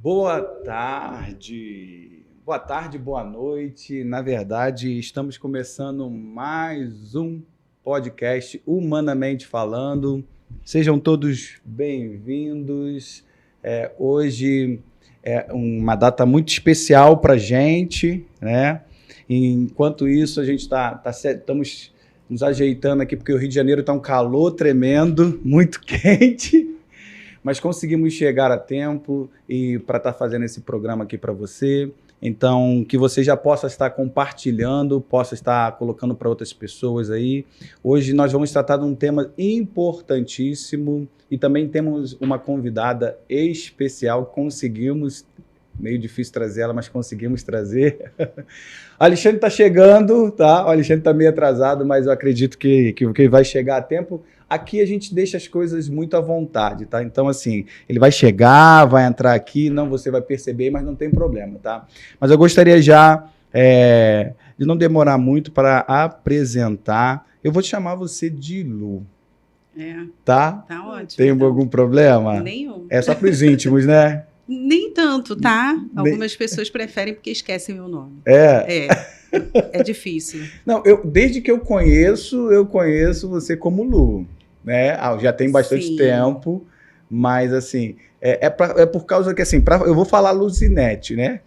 Boa tarde, boa noite. Na verdade, estamos começando mais um podcast Humanamente Falando. Sejam todos bem-vindos. Hoje é uma data muito especial para a gente, né? Enquanto isso, a gente estamos nos ajeitando aqui, porque o Rio de Janeiro está um calor tremendo, muito quente. Mas conseguimos chegar a tempo e para estar fazendo esse programa aqui para você. Então, que você já possa estar compartilhando, possa estar colocando para outras pessoas aí. Hoje nós vamos tratar de um tema importantíssimo e também temos uma convidada especial. Conseguimos, meio difícil trazer ela, mas conseguimos trazer. O Alexandre está chegando, tá? O Alexandre está meio atrasado, mas eu acredito que vai chegar a tempo. Aqui a gente deixa as coisas muito à vontade, tá? Então, assim, ele vai chegar, vai entrar aqui, não, você vai perceber, mas não tem problema, tá? Mas eu gostaria já de não demorar muito para apresentar. Eu vou te chamar você de Lu. Tá? Tá ótimo. Tem algum problema? Nenhum. É só para os íntimos, né? Nem tanto, tá? Algumas pessoas preferem porque esquecem meu nome. É difícil. Não, desde que eu conheço você como Lu, né? Já tem bastante tempo, mas assim, é por causa que assim, eu vou falar Luzinete, né?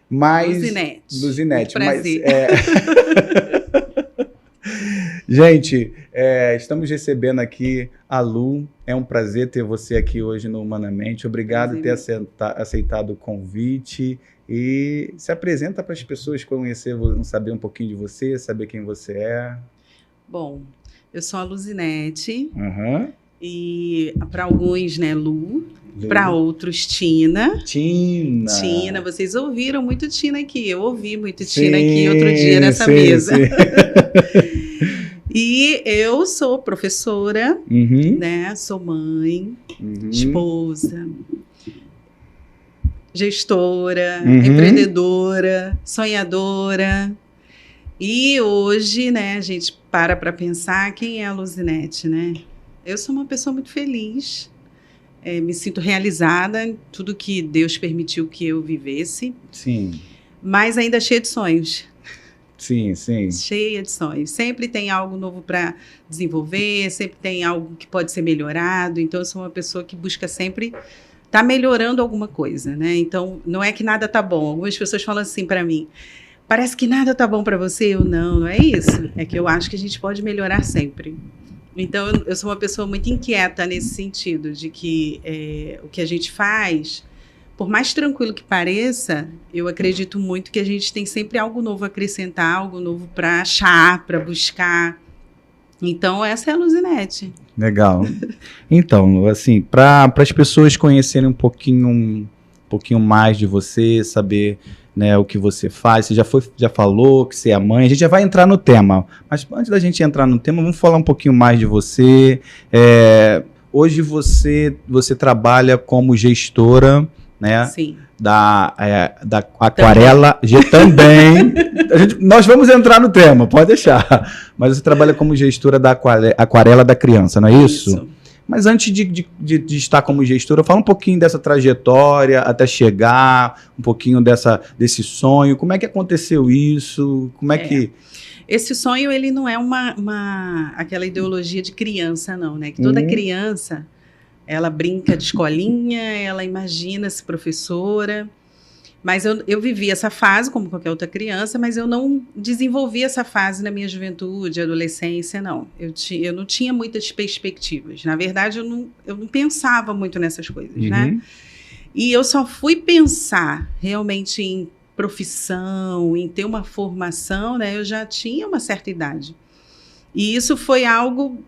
Mas Luzinete, prazer. Gente, estamos recebendo aqui a Lu. É um prazer ter você aqui hoje no Humanamente. Obrigado por ter aceitado o convite. E se apresenta para as pessoas conhecer, saber um pouquinho de você, saber quem você é. Bom, eu sou a Luzinete. Uhum. E para alguns, né, Lu. Para outros, Tina. Tina, vocês ouviram muito Tina aqui. Eu ouvi muito Tina aqui outro dia nessa mesa. Sim. E eu sou professora, né? Sou mãe, esposa, gestora, empreendedora, sonhadora. E hoje, né, a gente para pensar quem é a Luzinete, né? Eu sou uma pessoa muito feliz. Me sinto realizada em tudo que Deus permitiu que eu vivesse. Sim. Mas ainda cheia de sonhos. Sim. Cheia de sonhos. Sempre tem algo novo para desenvolver, sempre tem algo que pode ser melhorado. Então, eu sou uma pessoa que busca sempre estar melhorando alguma coisa, né? Então, não é que nada tá bom. Algumas pessoas falam assim para mim, parece que nada tá bom para você. Não é isso. É que eu acho que a gente pode melhorar sempre. Então, eu sou uma pessoa muito inquieta nesse sentido, de que o que a gente faz, por mais tranquilo que pareça, eu acredito muito que a gente tem sempre algo novo a acrescentar, algo novo para achar, para buscar. Então, essa é a Luzinete. Legal. Então, assim, para as pessoas conhecerem um pouquinho mais de você, saber, né, o que você faz, você já falou que você é mãe, a gente já vai entrar no tema, mas antes da gente entrar no tema, vamos falar um pouquinho mais de você. Hoje você trabalha como gestora, né? Sim. Da Aquarela também. Nós vamos entrar no tema, pode deixar. Mas você trabalha como gestora da Aquarela da Criança, não é isso? Mas antes de estar como gestora, fala um pouquinho dessa trajetória até chegar, um pouquinho desse sonho. Como é que aconteceu isso? Como é que... Esse sonho, ele não é aquela ideologia de criança, não, né? Que toda criança, ela brinca de escolinha, ela imagina-se professora. Mas eu vivi essa fase, como qualquer outra criança, mas eu não desenvolvi essa fase na minha juventude, adolescência, não. Eu não tinha muitas perspectivas. Na verdade, eu não pensava muito nessas coisas, né? E eu só fui pensar realmente em profissão, em ter uma formação, né? Eu já tinha uma certa idade. E isso foi algo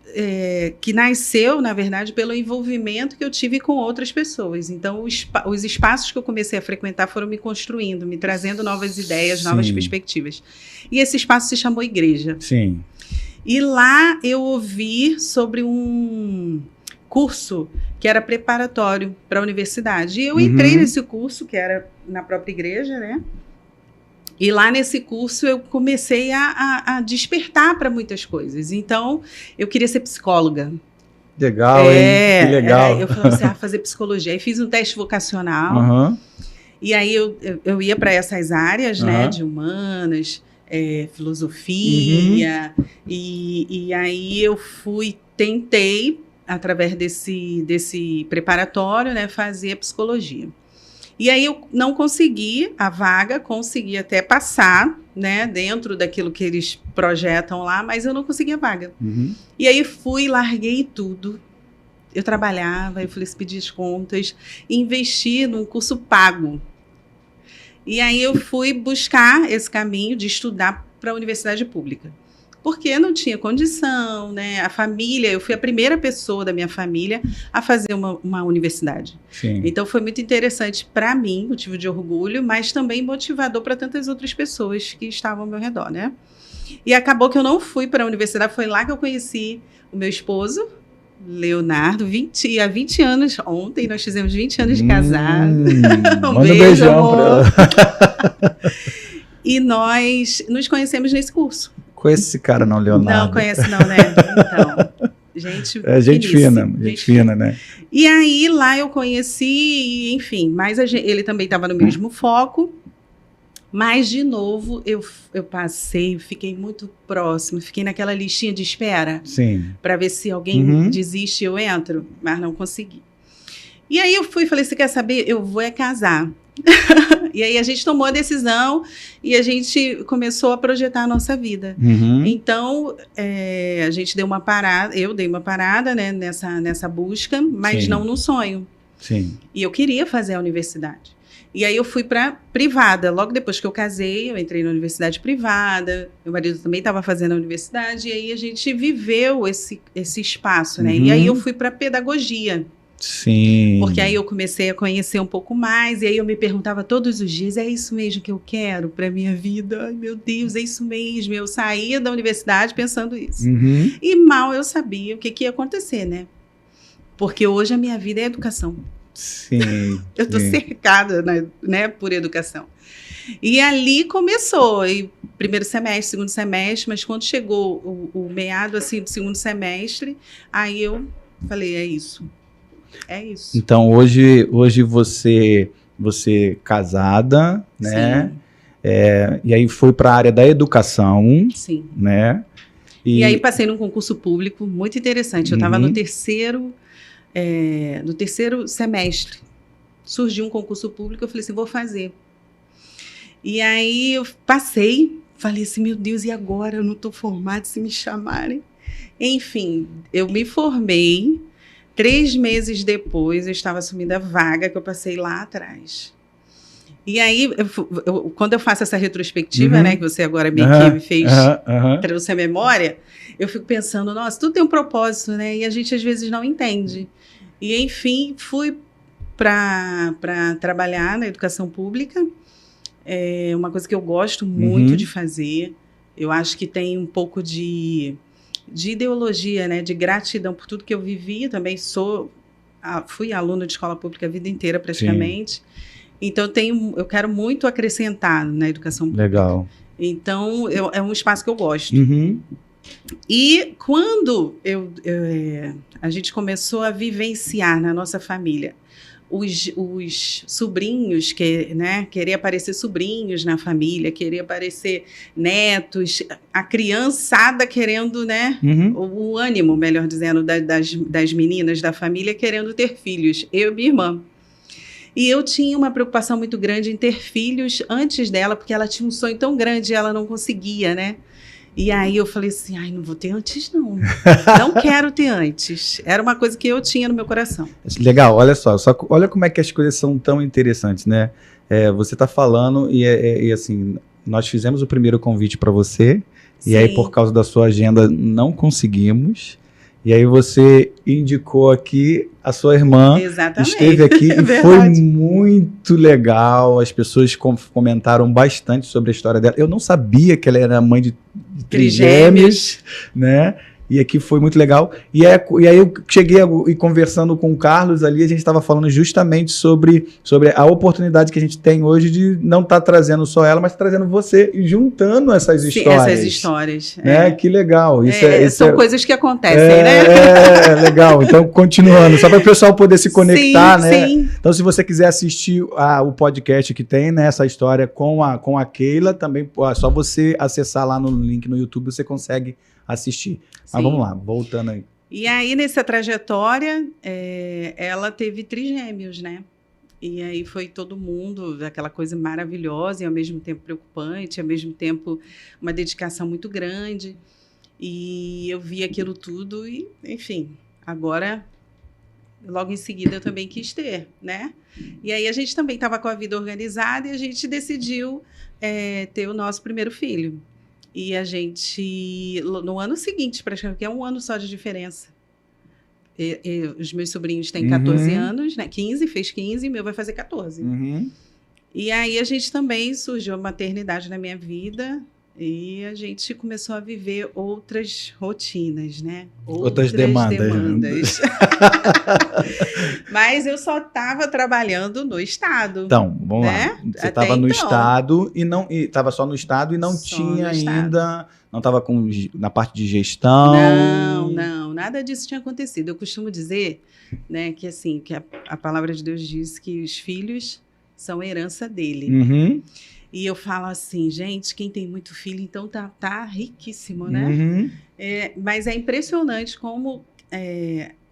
que nasceu, na verdade, pelo envolvimento que eu tive com outras pessoas. Então, os espaços que eu comecei a frequentar foram me construindo, me trazendo novas ideias, novas perspectivas. E esse espaço se chamou Igreja. Sim. E lá eu ouvi sobre um curso que era preparatório para a universidade. E eu entrei nesse curso, que era na própria igreja, né? E lá nesse curso eu comecei a despertar para muitas coisas. Então, eu queria ser psicóloga. Legal, hein? Que legal. Eu falei assim, fazer psicologia. Aí fiz um teste vocacional. Uhum. E aí eu ia para essas áreas, né, de humanas, filosofia. E aí eu tentei, através desse preparatório, né, fazer psicologia. E aí eu não consegui a vaga, consegui até passar, né, dentro daquilo que eles projetam lá, mas eu não consegui a vaga. E aí larguei tudo. Eu trabalhava, eu pedi as contas, investi num curso pago. E aí eu fui buscar esse caminho de estudar para a universidade pública. Porque não tinha condição, né? A família, eu fui a primeira pessoa da minha família a fazer uma universidade. Sim. Então foi muito interessante para mim, motivo de orgulho, mas também motivador para tantas outras pessoas que estavam ao meu redor, né? E acabou que eu não fui para a universidade, foi lá que eu conheci o meu esposo, Leonardo, há 20 anos, ontem nós fizemos 20 anos de casado. Manda um beijão para ela. E nós nos conhecemos nesse curso. Conhece esse cara não, Leonardo? Não conhece não, né? Então, gente fina, né? E aí lá eu conheci, enfim, mas ele também estava no mesmo foco. Mas, de novo, eu passei, fiquei muito próximo, fiquei naquela listinha de espera. Sim. Para ver se alguém desiste e eu entro, mas não consegui. E aí eu falei, você quer saber? Eu vou casar. E aí a gente tomou a decisão e a gente começou a projetar a nossa vida. Então, a gente deu uma parada, eu dei uma parada, né, nessa busca, mas não no sonho. Sim. E eu queria fazer a universidade. E aí eu fui para privada. Logo depois que eu casei, eu entrei na universidade privada. Meu marido também estava fazendo a universidade. E aí a gente viveu esse espaço, né? E aí eu fui para pedagogia. Sim. Porque aí eu comecei a conhecer um pouco mais. E aí eu me perguntava todos os dias, é isso mesmo que eu quero para minha vida? Ai, meu Deus, é isso mesmo. Eu saía da universidade pensando isso. E mal eu sabia o que ia acontecer, né? Porque hoje a minha vida é educação. Sim. Eu estou cercada, né, por educação. E ali começou, primeiro semestre, segundo semestre, mas quando chegou o meado assim, do segundo semestre, aí eu falei, é isso. É isso. Então, hoje você casada, né? Sim. E aí foi para a área da educação. Sim. Né? E aí passei num concurso público, muito interessante. Eu estava no terceiro semestre, surgiu um concurso público, eu falei assim, vou fazer. E aí eu passei, falei assim, meu Deus, e agora? Eu não estou formada, se me chamarem. Enfim, eu me formei, 3 meses depois eu estava assumindo a vaga que eu passei lá atrás. E aí, quando eu faço essa retrospectiva, né, que você agora me fez, trouxe a memória, eu fico pensando, nossa, tudo tem um propósito, né? E a gente às vezes não entende. E, enfim, fui para trabalhar na educação pública. É uma coisa que eu gosto muito de fazer. Eu acho que tem um pouco de ideologia, né? De gratidão por tudo que eu vivi. Também fui aluna de escola pública a vida inteira, praticamente. Sim. Então, eu quero muito acrescentar na educação pública. Legal. Então, é um espaço que eu gosto. E quando a gente começou a vivenciar na nossa família os sobrinhos, querer aparecer sobrinhos na família, querer aparecer netos, a criançada querendo, né, o ânimo, melhor dizendo, das meninas da família querendo ter filhos, eu e minha irmã. E eu tinha uma preocupação muito grande em ter filhos antes dela, porque ela tinha um sonho tão grande e ela não conseguia, né? E aí eu falei assim, não vou ter antes não. Não quero ter antes. Era uma coisa que eu tinha no meu coração. Legal, olha só olha como é que as coisas são tão interessantes, né? Você está falando e assim, nós fizemos o primeiro convite para você, sim, e aí por causa da sua agenda não conseguimos. E aí você indicou aqui a sua irmã. Exatamente. Esteve aqui e foi muito legal. As pessoas comentaram bastante sobre a história dela. Eu não sabia que ela era mãe de trigêmeos, né? E aqui foi muito legal. E aí eu cheguei e conversando com o Carlos ali, a gente estava falando justamente sobre a oportunidade que a gente tem hoje de não estar trazendo só ela, mas trazendo você e juntando essas histórias. Sim, essas histórias. Né? Que legal. São coisas que acontecem, né? Legal. Então, continuando, só para o pessoal poder se conectar, sim, né? Sim. Então, se você quiser assistir o podcast que tem, né, essa história com a Keila, também é só você acessar lá no link no YouTube, você consegue assistir. Mas vamos lá, voltando aí. E aí, nessa trajetória, ela teve trigêmeos, né? E aí foi todo mundo, aquela coisa maravilhosa e ao mesmo tempo preocupante, ao mesmo tempo uma dedicação muito grande. E eu vi aquilo tudo e, enfim, agora, logo em seguida, eu também quis ter, né? E aí a gente também estava com a vida organizada e a gente decidiu ter o nosso primeiro filho. E a gente, no ano seguinte, praticamente, que é um ano só de diferença. Os meus sobrinhos têm 14 anos, né? 15, fez 15, e meu vai fazer 14. E aí a gente também surgiu a maternidade na minha vida e a gente começou a viver outras rotinas, né? Outras demandas. Mas eu só estava trabalhando no estado. Então, vamos lá. Você estava no estado e estava só no estado e não tinha ainda, não estava na parte de gestão. Não, nada disso tinha acontecido. Eu costumo dizer, né, que assim, que a palavra de Deus diz que os filhos são herança dele. E eu falo assim, gente, quem tem muito filho, então tá riquíssimo, né? Mas é impressionante como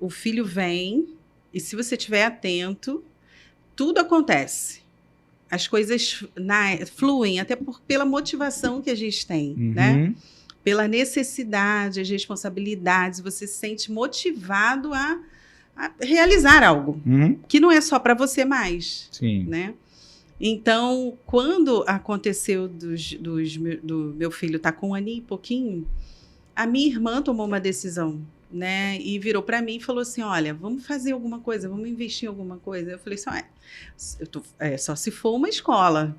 o filho vem e se você estiver atento, tudo acontece. As coisas fluem, até pela motivação que a gente tem, né? Pela necessidade, as responsabilidades, você se sente motivado a realizar algo, que não é só para você mais, né? Então, quando aconteceu do meu filho estar com 1 ano e pouquinho, a minha irmã tomou uma decisão, né? E virou para mim e falou assim, olha, vamos fazer alguma coisa, vamos investir em alguma coisa. Eu falei assim, só se for uma escola.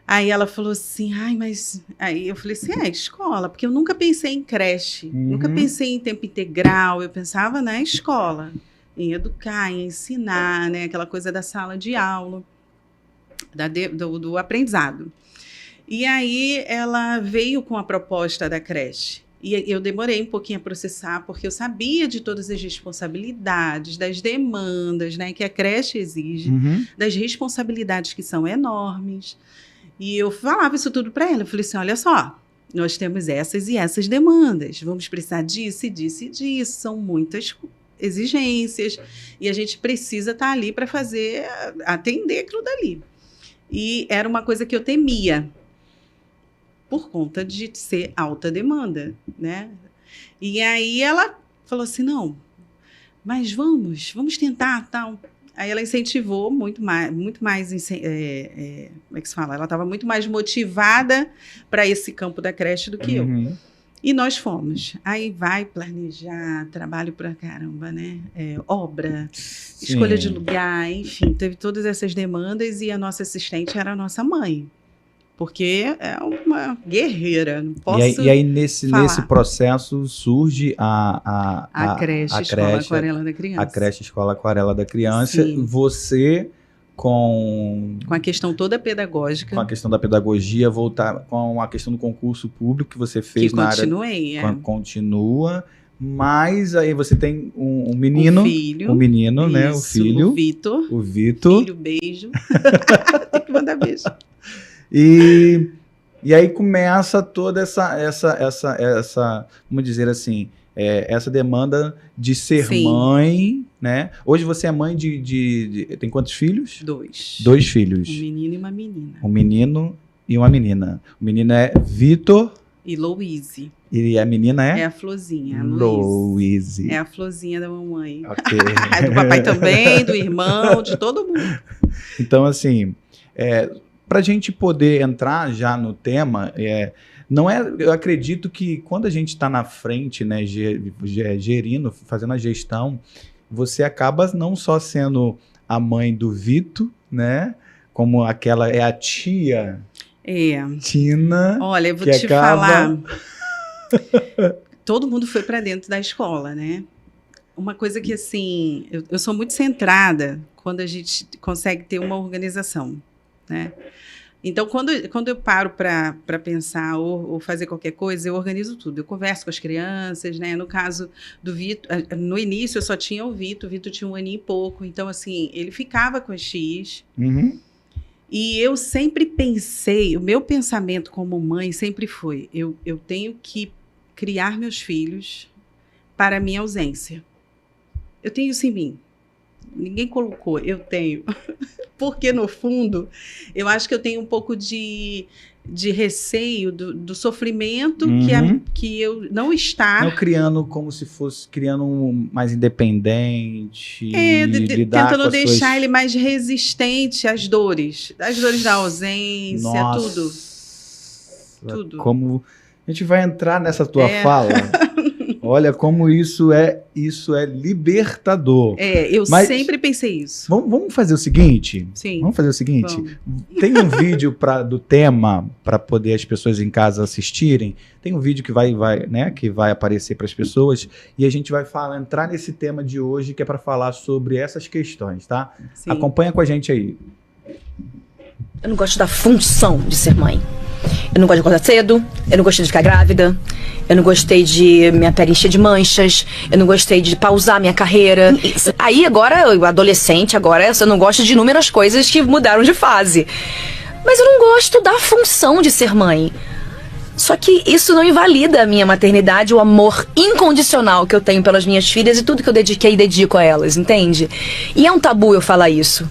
Aí ela falou assim, mas... Aí eu falei assim, escola, porque eu nunca pensei em creche, nunca pensei em tempo integral, eu pensava na escola, em educar, em ensinar, né? Aquela coisa da sala de aula. Do aprendizado. E aí ela veio com a proposta da creche. E eu demorei um pouquinho a processar, porque eu sabia de todas as responsabilidades, das demandas, né, que a creche exige, das responsabilidades que são enormes. E eu falava isso tudo para ela. Eu falei assim, olha só, nós temos essas e essas demandas, vamos precisar disso e disso e disso, são muitas exigências, e a gente precisa estar ali para atender aquilo dali. E era uma coisa que eu temia, por conta de ser alta demanda, né? E aí ela falou assim, não, mas vamos tentar, tal. Aí ela incentivou muito mais como é que se fala? Ela estava muito mais motivada para esse campo da creche do que eu. E nós fomos. Aí vai planejar, trabalho pra caramba, né? Obra, escolha de lugar, enfim, teve todas essas demandas e a nossa assistente era a nossa mãe. Porque é uma guerreira, não posso E aí nesse processo surge a creche Escola Aquarela da Criança. A creche Escola Aquarela da Criança. Sim. Você... Com a questão toda pedagógica. Com a questão da pedagogia, voltar com a questão do concurso público que você fez na área. Continua, mas aí você tem um menino. Um menino, isso, né? O filho. O Vitor. Filho, beijo. Tem que mandar beijo. E aí começa toda essa vamos dizer assim, essa demanda de ser mãe, né? Hoje você é mãe tem quantos filhos? 2. 2 filhos. Um menino e uma menina. Um menino e uma menina. O menino é Vitor. E Louise. E a menina é? É a Florzinha. Louise. É a Florzinha da mamãe. Ok. Do papai também, do irmão, de todo mundo. Então, assim, para a gente poder entrar já no tema, eu acredito que quando a gente está na frente, né, gerindo, fazendo a gestão, você acaba não só sendo a mãe do Vitor, né, como aquela a tia Tina. Olha, eu vou te falar. todo mundo foi para dentro da escola, né? Uma coisa que, assim, eu sou muito centrada quando a gente consegue ter uma organização, né? Então, quando eu paro para pensar ou fazer qualquer coisa, eu organizo tudo. Eu converso com as crianças, né? No caso do Vitor, no início eu só tinha o Vitor tinha 1 aninho e pouco, então, assim, ele ficava com as X. Uhum. E eu sempre pensei, o meu pensamento como mãe sempre foi, eu tenho que criar meus filhos para a minha ausência. Eu tenho isso em mim. Ninguém colocou, eu tenho. Porque, no fundo, eu acho que eu tenho um pouco de receio do sofrimento que eu não estar... Não criando como se fosse criando mais independente, lidar tentando com deixar ele mais resistente às dores da ausência, Nossa, tudo. Como a gente vai entrar nessa tua fala... Olha como isso é libertador. Mas sempre pensei isso. Vamos fazer o seguinte? Sim. Vamos fazer o seguinte? Tem um vídeo do tema para poder as pessoas em casa assistirem. Tem um vídeo que vai aparecer para as pessoas e a gente vai entrar nesse tema de hoje que é para falar sobre essas questões, tá? Sim. Acompanha com a gente aí. Eu não gosto da função de ser mãe. Eu não gosto de acordar cedo, eu não gostei de ficar grávida, eu não gostei de minha pele encher de manchas, eu não gostei de pausar minha carreira. Aí agora, adolescente, agora eu não gosto de inúmeras coisas que mudaram de fase. Mas eu não gosto da função de ser mãe. Só que isso não invalida a minha maternidade, o amor incondicional que eu tenho pelas minhas filhas e tudo que eu dediquei e dedico a elas, entende? E é um tabu eu falar isso.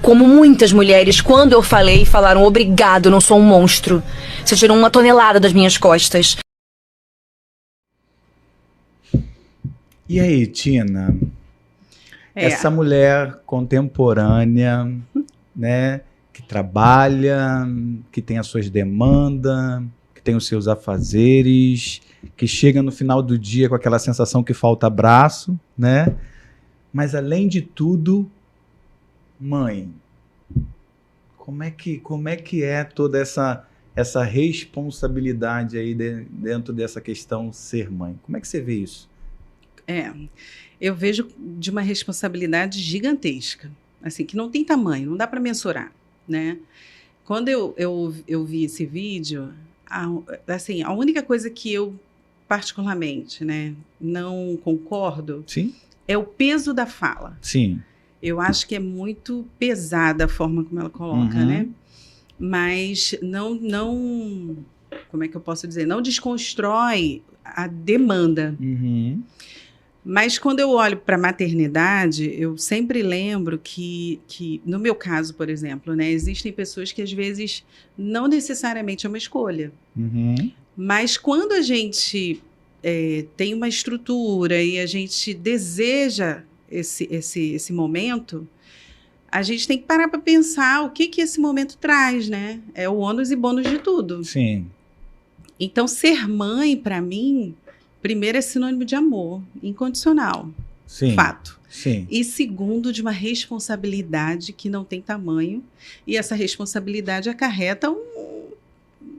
Como muitas mulheres, quando eu falei, falaram obrigado, não sou um monstro. Você tirou 1 tonelada das minhas costas. E aí, Tina? Essa mulher contemporânea, né, que trabalha, que tem as suas demandas, que tem os seus afazeres, que chega no final do dia com aquela sensação que falta braço, né? Mas além de tudo, mãe, como é que é toda essa responsabilidade aí dentro dessa questão ser mãe? Como é que você vê isso? Eu vejo de uma responsabilidade gigantesca, assim, que não tem tamanho, não dá para mensurar, né? Quando eu vi esse vídeo, a única coisa que eu particularmente, né, não concordo, sim, é o peso da fala. Sim. Eu acho que é muito pesada a forma como ela coloca, né? Mas não, como é que eu posso dizer? Não desconstrói a demanda. Mas quando eu olho para a maternidade, eu sempre lembro que, no meu caso, por exemplo, né, existem pessoas que às vezes não necessariamente é uma escolha. Mas quando a gente tem uma estrutura e a gente deseja esse momento, a gente tem que parar para pensar o que esse momento traz, né? É o ônus e bônus de tudo. Sim. Então, ser mãe, para mim, primeiro é sinônimo de amor incondicional. Sim. Fato. Sim. E segundo, de uma responsabilidade que não tem tamanho. E essa responsabilidade acarreta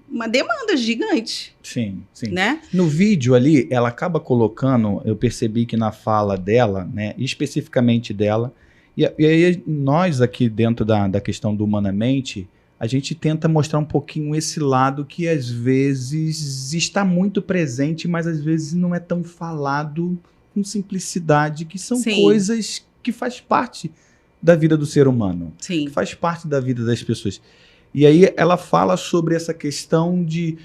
uma demanda gigante. Sim, sim. Né? No vídeo ali, ela acaba colocando, eu percebi que na fala dela, né, especificamente dela, e aí nós aqui dentro da questão do Humanamente, a gente tenta mostrar um pouquinho esse lado que às vezes está muito presente, mas às vezes não é tão falado com simplicidade, que são coisas que faz parte da vida do ser humano. Sim. Que faz parte da vida das pessoas. E aí ela fala sobre essa questão de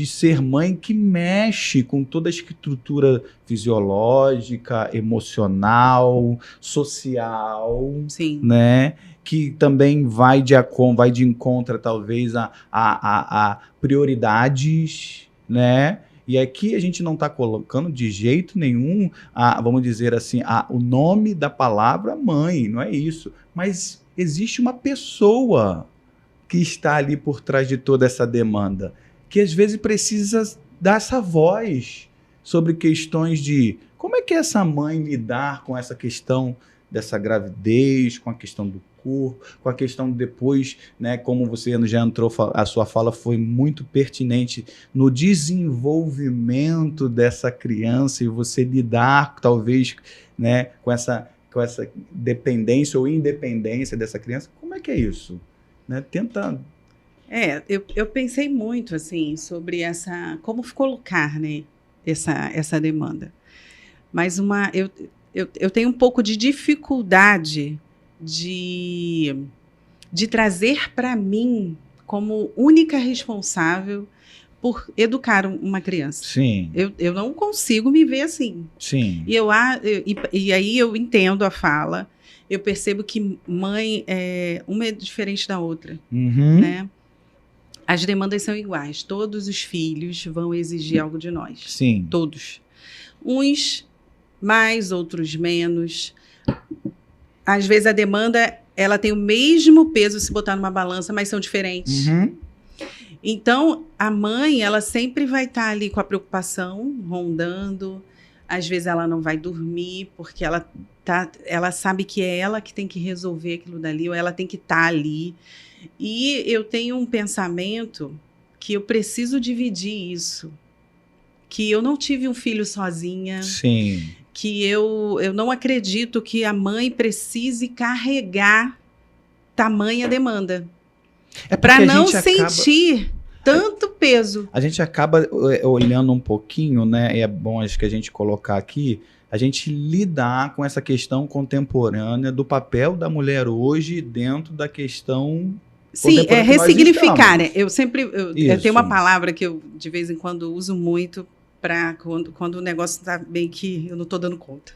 ser mãe que mexe com toda a estrutura fisiológica, emocional, social, sim, né? Que também vai de encontro, talvez, a prioridades, né? E aqui a gente não está colocando de jeito nenhum, vamos dizer assim, o nome da palavra mãe, não é isso. Mas existe uma pessoa que está ali por trás de toda essa demanda, que às vezes precisa dar essa voz sobre questões de como é que essa mãe lidar com essa questão dessa gravidez, com a questão do corpo, com a questão depois, né, como você já entrou, a sua fala foi muito pertinente no desenvolvimento dessa criança e você lidar, talvez, né, com essa dependência ou independência dessa criança. Como é que é isso? Né? Tenta... Eu pensei muito, assim, sobre como colocar, né, essa demanda. Mas eu tenho um pouco de dificuldade de trazer para mim como única responsável por educar uma criança. Sim. Eu não consigo me ver assim. Sim. E aí eu entendo a fala, eu percebo que mãe, uma é diferente da outra, né? As demandas são iguais, todos os filhos vão exigir algo de nós. Sim. Todos. Uns mais, outros menos. Às vezes a demanda, ela tem o mesmo peso se botar numa balança, mas são diferentes. Então, a mãe, ela sempre vai estar ali com a preocupação, rondando. Às vezes ela não vai dormir, porque ela sabe que é ela que tem que resolver aquilo dali, ou ela tem que estar ali. E eu tenho um pensamento que eu preciso dividir isso. Que eu não tive um filho sozinha. Sim. Que eu não acredito que a mãe precise carregar tamanha demanda. Para não sentir tanto peso. A gente acaba olhando um pouquinho, né? É bom, acho que a gente colocar aqui, a gente lidar com essa questão contemporânea do papel da mulher hoje dentro da questão... Sim, ressignificar, né? Eu tenho uma palavra que eu, de vez em quando, uso muito para quando o negócio está bem que eu não estou dando conta.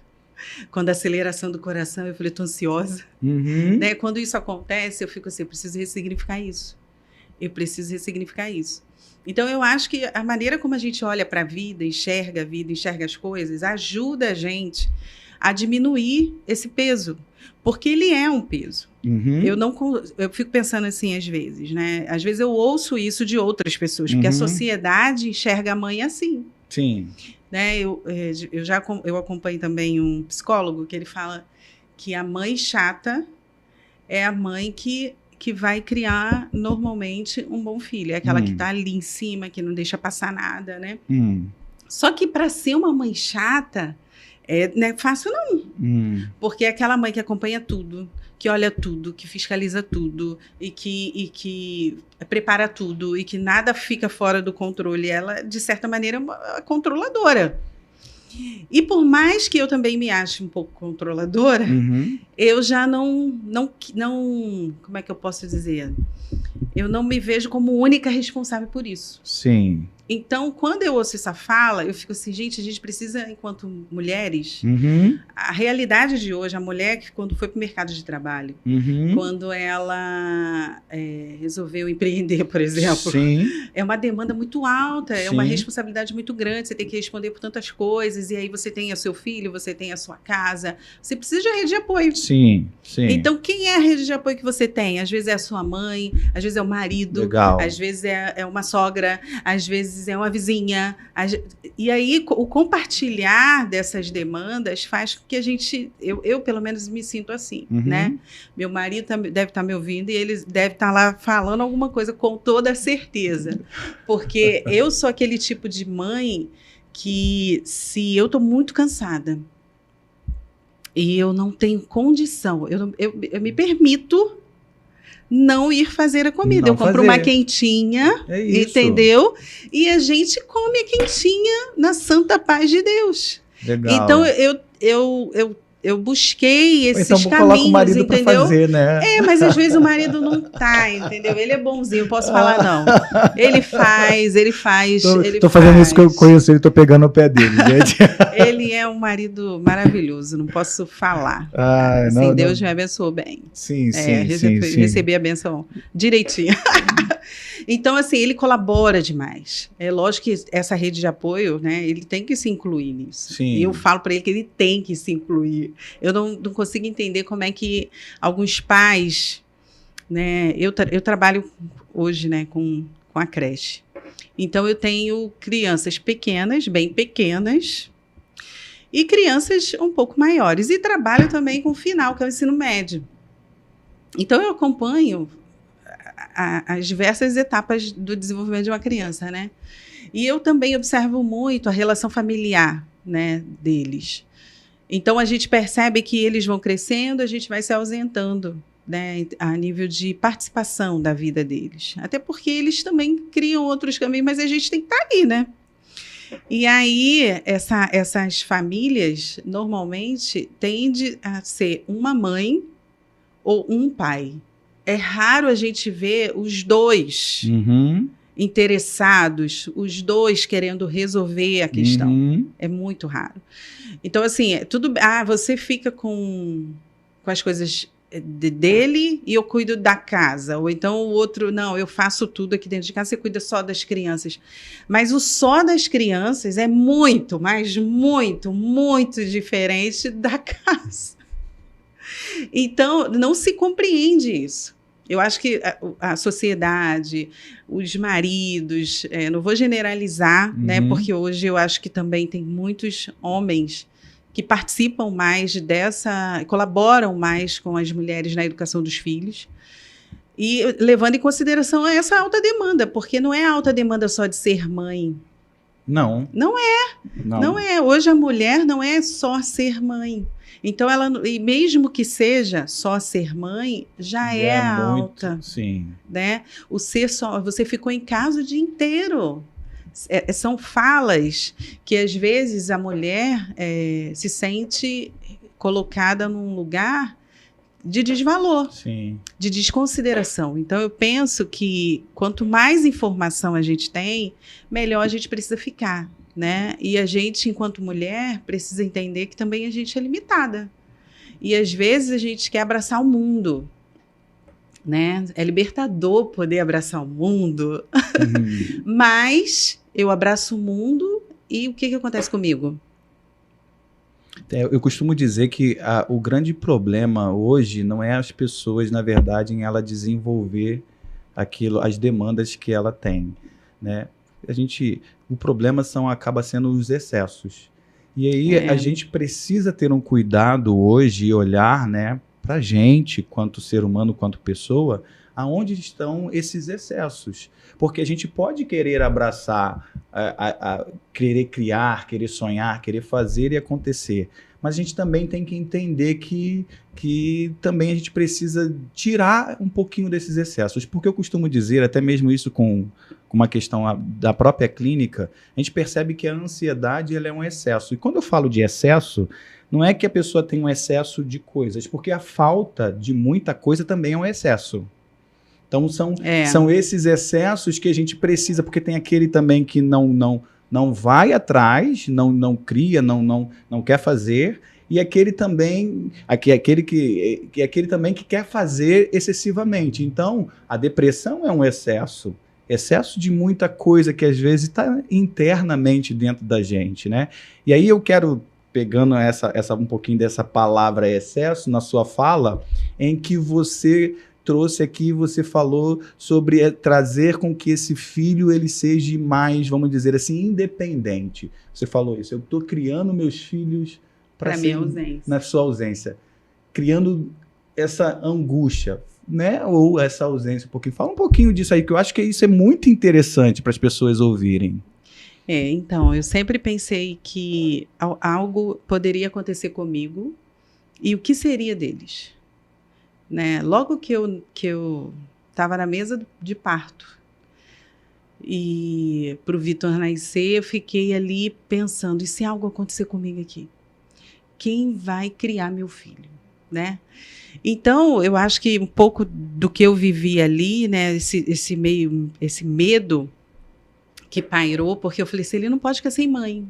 Quando a aceleração do coração, eu falei, estou ansiosa. Né? Quando isso acontece, eu fico assim, eu preciso ressignificar isso. Eu preciso ressignificar isso. Então, eu acho que a maneira como a gente olha para a vida, enxerga as coisas, ajuda a gente a diminuir esse peso. Porque ele é um peso. Eu fico pensando assim, às vezes, né? Às vezes eu ouço isso de outras pessoas, porque a sociedade enxerga a mãe assim. Sim. Né? Eu acompanho também um psicólogo que ele fala que a mãe chata é a mãe que vai criar normalmente um bom filho. É aquela que está ali em cima, que não deixa passar nada, né? Só que para ser uma mãe chata, não é fácil não. Porque é aquela mãe que acompanha tudo, que olha tudo, que fiscaliza tudo e que prepara tudo e que nada fica fora do controle. Ela, de certa maneira, é uma controladora. E por mais que eu também me ache um pouco controladora, eu já não... Como é que eu posso dizer? Eu não me vejo como única responsável por isso. Sim. Então, quando eu ouço essa fala, eu fico assim, gente, a gente precisa, enquanto mulheres, a realidade de hoje, a mulher que quando foi para o mercado de trabalho, quando ela resolveu empreender, por exemplo, é uma demanda muito alta, é uma responsabilidade muito grande, você tem que responder por tantas coisas, e aí você tem o seu filho, você tem a sua casa, você precisa de uma rede de apoio. Sim. Então, quem é a rede de apoio que você tem? Às vezes é a sua mãe, às vezes é o marido, às vezes é uma sogra, às vezes é uma vizinha. E aí, o compartilhar dessas demandas faz com que a gente... Eu pelo menos, me sinto assim, né? Meu marido deve estar me ouvindo e ele deve estar lá falando alguma coisa com toda certeza. Porque eu sou aquele tipo de mãe que, se eu estou muito cansada e eu não tenho condição, eu me permito não ir fazer a comida. Eu compro uma quentinha, entendeu? E a gente come a quentinha na santa paz de Deus. Legal. Então, eu busquei esses caminhos, então, vou falar com o marido para fazer, né? Mas às vezes o marido não tá, entendeu? Ele é bonzinho, posso falar não. Ele faz. Tô fazendo isso que eu conheço, ele tô pegando o pé dele, gente. Ele é um marido maravilhoso, não posso falar. Assim, Deus me abençoou bem. Sim. Recebi a benção direitinho. Então, assim, ele colabora demais. É lógico que essa rede de apoio, né, ele tem que se incluir nisso. Sim. E eu falo para ele que ele tem que se incluir. Eu não consigo entender como é que alguns pais, né, eu trabalho hoje, né, com a creche. Então, eu tenho crianças pequenas, bem pequenas, e crianças um pouco maiores. E trabalho também com o final, que é o ensino médio. Então, eu acompanho as diversas etapas do desenvolvimento de uma criança, né? E eu também observo muito a relação familiar, né, deles. Então, a gente percebe que eles vão crescendo, a gente vai se ausentando, né, a nível de participação da vida deles. Até porque eles também criam outros caminhos, mas a gente tem que estar ali, né? E aí, essas famílias, normalmente, tendem a ser uma mãe ou um pai. É raro a gente ver os dois interessados, os dois querendo resolver a questão. É muito raro. Então, assim, tudo. Você fica com as coisas dele e eu cuido da casa. Ou então o outro, não, eu faço tudo aqui dentro de casa, você cuida só das crianças. Mas o só das crianças é muito, mas muito, muito diferente da casa. Então, não se compreende isso. Eu acho que a sociedade, os maridos, não vou generalizar, né, porque hoje eu acho que também tem muitos homens que participam mais colaboram mais com as mulheres na educação dos filhos, e levando em consideração essa alta demanda, porque não é alta demanda só de ser mãe. Não. Não é. Hoje a mulher não é só ser mãe. Então, e mesmo que seja só ser mãe, já é alta. Muito, sim. Né? Você ficou em casa o dia inteiro. São falas que, às vezes, a mulher se sente colocada num lugar de desvalor, sim, de desconsideração. Então, eu penso que quanto mais informação a gente tem, melhor a gente precisa ficar. Né? E a gente, enquanto mulher, precisa entender que também a gente é limitada. E, às vezes, a gente quer abraçar o mundo. Né? É libertador poder abraçar o mundo. Mas eu abraço o mundo e o que acontece comigo? Eu costumo dizer que o grande problema hoje não é as pessoas, na verdade, em ela desenvolver as demandas que ela tem, né? O problema acaba sendo os excessos. E aí a gente precisa ter um cuidado hoje e olhar, né, para a gente, quanto ser humano, quanto pessoa, aonde estão esses excessos. Porque a gente pode querer abraçar, querer criar, querer sonhar, querer fazer e acontecer. Mas a gente também tem que entender que também a gente precisa tirar um pouquinho desses excessos. Porque eu costumo dizer, até mesmo isso com uma questão da própria clínica, a gente percebe que a ansiedade ela é um excesso. E quando eu falo de excesso, não é que a pessoa tem um excesso de coisas, porque a falta de muita coisa também é um excesso. Então, são esses excessos que a gente precisa, porque tem aquele também que não vai atrás, não cria, não quer fazer, e aquele também que quer fazer excessivamente. Então, a depressão é um excesso de muita coisa que às vezes está internamente dentro da gente, né? E aí eu quero, pegando um pouquinho dessa palavra excesso na sua fala, em que você trouxe aqui, você falou sobre trazer com que esse filho ele seja mais, vamos dizer assim, independente. Você falou isso, eu estou criando meus filhos para minha ausência. Na sua ausência, criando essa angústia, né? Ou essa ausência um pouquinho. Fala um pouquinho disso aí, que eu acho que isso é muito interessante para as pessoas ouvirem. Então, eu sempre pensei que algo poderia acontecer comigo e o que seria deles. Né? Logo que eu estava na mesa de parto e para o Vitor nascer, eu fiquei ali pensando, e se algo acontecer comigo aqui? Quem vai criar meu filho? Né? Então, eu acho que um pouco do que eu vivi ali, né, esse medo que pairou, porque eu falei assim, ele não pode ficar sem mãe.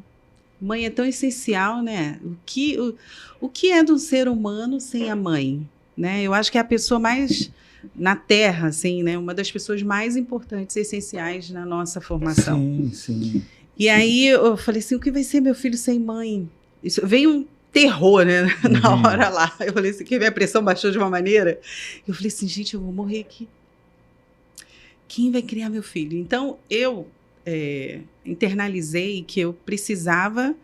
Mãe é tão essencial, né? O que é de um ser humano sem a mãe? Né? Eu acho que é a pessoa mais na Terra, assim, né? Uma das pessoas mais importantes e essenciais na nossa formação. Sim, sim. E aí eu falei assim, o que vai ser meu filho sem mãe? Isso veio um terror, né? Na hora lá. Eu falei assim, que minha pressão baixou de uma maneira. Eu falei assim, gente, eu vou morrer aqui. Quem vai criar meu filho? Então, eu internalizei que eu precisava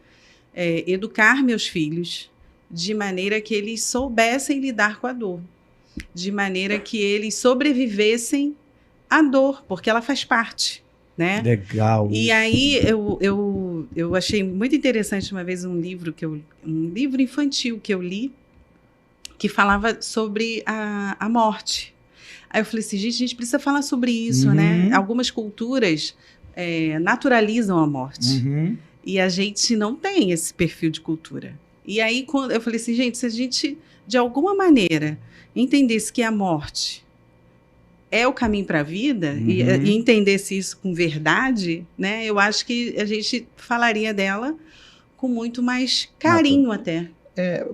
educar meus filhos de maneira que eles soubessem lidar com a dor. de maneira que eles sobrevivessem à dor, porque ela faz parte, né? Legal. E aí eu achei muito interessante uma vez um livro infantil que eu li, que falava sobre a morte. Aí eu falei assim, gente, a gente precisa falar sobre isso, né? Algumas culturas naturalizam a morte. E a gente não tem esse perfil de cultura. E aí quando eu falei assim, gente, se a gente, de alguma maneira, entendesse que a morte é o caminho para a vida e entendesse isso com verdade, né? Eu acho que a gente falaria dela com muito mais carinho até.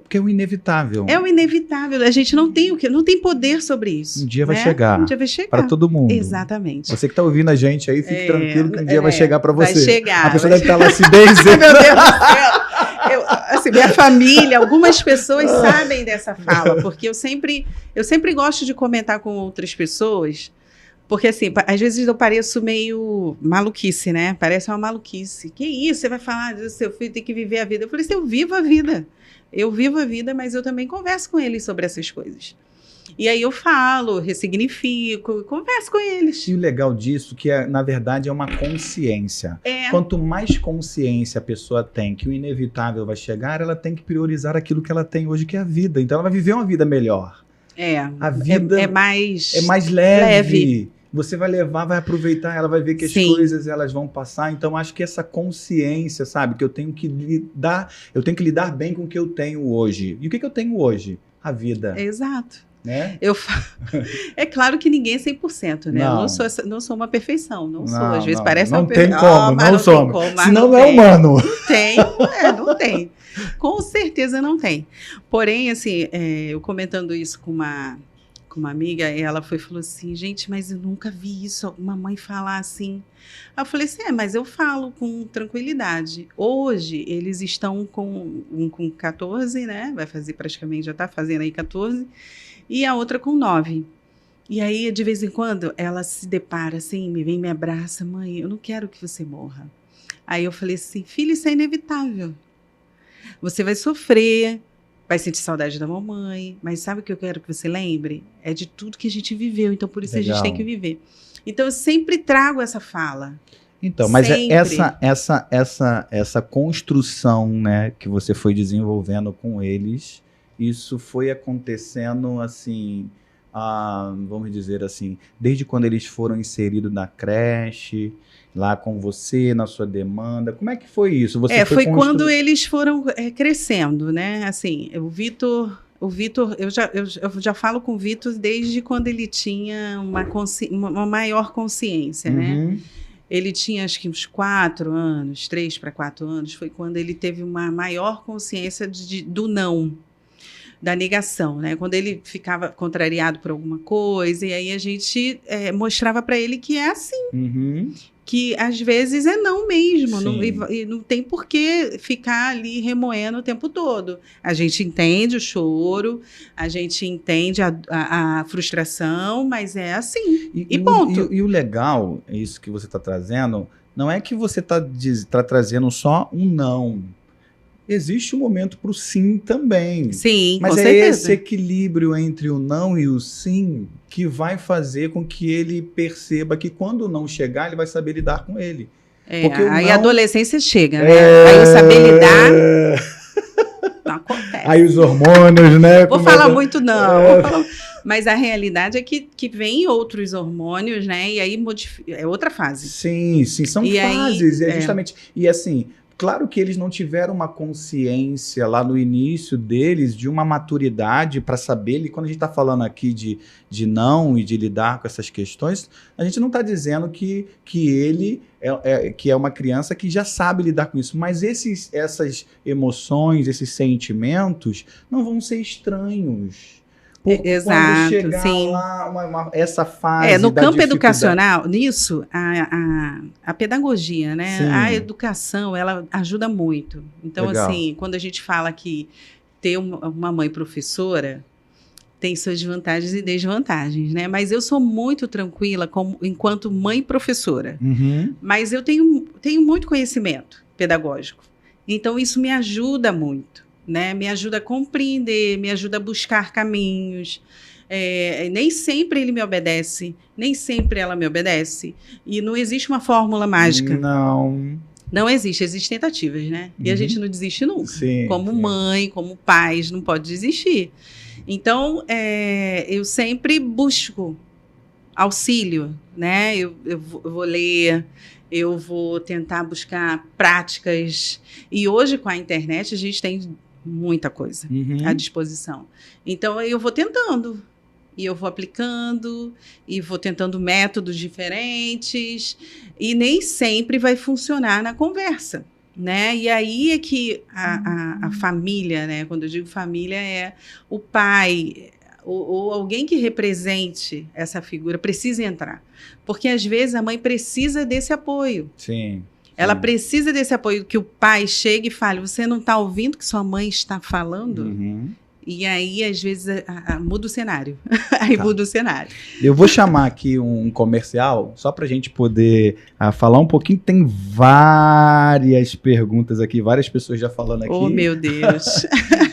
Porque é o inevitável. É o inevitável. A gente não tem poder sobre isso. Um dia vai chegar. Um dia vai chegar. Para todo mundo. Exatamente. Você que está ouvindo a gente aí, fique tranquilo que um dia vai chegar para você. Vai chegar. A pessoa deve estar lá se benzendo. Meu Deus do céu. Assim, minha família, algumas pessoas sabem dessa fala, porque eu sempre gosto de comentar com outras pessoas, porque assim, às vezes eu pareço meio maluquice, né? Parece uma maluquice. Que isso? Você vai falar do seu filho tem que viver a vida. Eu falei assim, eu vivo a vida. Eu vivo a vida, mas eu também converso com eles sobre essas coisas. E aí eu falo, ressignifico, converso com eles. E o legal disso, que na verdade é uma consciência. Quanto mais consciência a pessoa tem que o inevitável vai chegar, ela tem que priorizar aquilo que ela tem hoje, que é a vida. Então ela vai viver uma vida melhor. A vida é mais leve. Você vai levar, vai aproveitar, ela vai ver que as coisas elas vão passar. Então, acho que essa consciência, sabe? Que eu tenho que lidar bem com o que eu tenho hoje. E o que eu tenho hoje? A vida. Exato. Né? É claro que ninguém é 100%, né? Não. Eu não sou uma perfeição, não sou. Às vezes parece não uma tem perfeição. como, não somos. Senão não é tem. humano. Não tem. Com certeza não tem. Porém, assim, eu comentando isso com uma amiga, ela falou assim, gente, mas eu nunca vi isso, uma mãe falar assim. Eu falei assim, mas eu falo com tranquilidade. Hoje, eles estão com 14, né? Vai fazer praticamente, já está fazendo aí 14, e a outra com 9. E aí, de vez em quando, ela se depara assim, me abraça, mãe, eu não quero que você morra. Aí eu falei assim, filha, isso é inevitável. Você vai sofrer, vai sentir saudade da mamãe, mas sabe o que eu quero que você lembre? É de tudo que a gente viveu, então por isso a gente tem que viver. Então eu sempre trago essa fala. Então, mas essa construção, né, que você foi desenvolvendo com eles, isso foi acontecendo assim, vamos dizer assim, desde quando eles foram inseridos na creche, lá com você, na sua demanda. Como é que foi isso? Foi quando eles foram crescendo, né? Assim, o Vitor, eu já falo com o Vitor desde quando ele tinha uma maior consciência, né? Ele tinha acho que uns 4 anos, 3 para 4 anos, foi quando ele teve uma maior consciência do não, da negação, né? Quando ele ficava contrariado por alguma coisa, e aí a gente mostrava para ele que é assim. Que às vezes é não mesmo, e não tem por que ficar ali remoendo o tempo todo. A gente entende o choro, a gente entende a frustração, mas é assim, e ponto. E o legal, isso que você está trazendo, não é que você está trazendo só um não. Existe um momento para o sim também. Sim, mas com é certeza. Esse equilíbrio entre o não e o sim que vai fazer com que ele perceba que quando o não chegar, ele vai saber lidar com ele. Aí a adolescência chega, né? Aí o saber lidar não acontece. Aí os hormônios, né? Vou falar muito não. Mas a realidade é que vem outros hormônios, né? E aí é outra fase. Sim, são fases. Aí, justamente. E assim, claro que eles não tiveram uma consciência lá no início deles de uma maturidade para saber. E quando a gente está falando aqui de não e de lidar com essas questões, a gente não está dizendo que ele que é uma criança que já sabe lidar com isso. Mas essas emoções, esses sentimentos não vão ser estranhos. Exato, quando chegar sim. lá, essa fase no da campo dificuldade. educacional, nisso, a pedagogia, né? Sim. A educação, ela ajuda muito. Então, Legal. assim, quando a gente fala que ter uma mãe professora tem suas vantagens e desvantagens, né? Mas eu sou muito tranquila enquanto mãe professora. Mas eu tenho muito conhecimento pedagógico. Então, isso me ajuda muito. Né? Me ajuda a compreender, me ajuda a buscar caminhos. Nem sempre ele me obedece, nem sempre ela me obedece. E não existe uma fórmula mágica. Não existe, existem tentativas, né? E a gente não desiste nunca. Sim, como mãe, como pais, não pode desistir. Então, eu sempre busco auxílio, né? Eu vou ler, eu vou tentar buscar práticas. E hoje, com a internet, a gente tem muita coisa à disposição. Então, eu vou tentando. E eu vou aplicando, e vou tentando métodos diferentes, e nem sempre vai funcionar na conversa, né? E aí é que a família, né? Quando eu digo família, é o pai, ou alguém que represente essa figura, precisa entrar. Porque, às vezes, a mãe precisa desse apoio. Sim. Ela precisa desse apoio, que o pai chegue e fale, você não está ouvindo o que sua mãe está falando? E aí, às vezes, muda o cenário. Aí muda o cenário. Eu vou chamar aqui um comercial, só para a gente poder falar um pouquinho. Tem várias perguntas aqui, várias pessoas já falando aqui. Oh, meu Deus.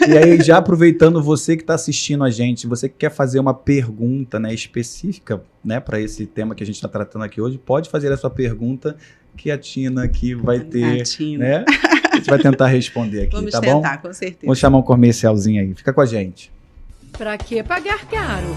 E aí, já aproveitando, você que está assistindo a gente, você que quer fazer uma pergunta, né, específica, né, para esse tema que a gente está tratando aqui hoje, pode fazer a sua pergunta, que a Tina aqui vai ter, né? A gente vai tentar responder aqui, Vamos tá tentar, bom? Vamos tentar, com certeza. Vamos chamar um comercialzinho aí. Fica com a gente. Pra que pagar caro?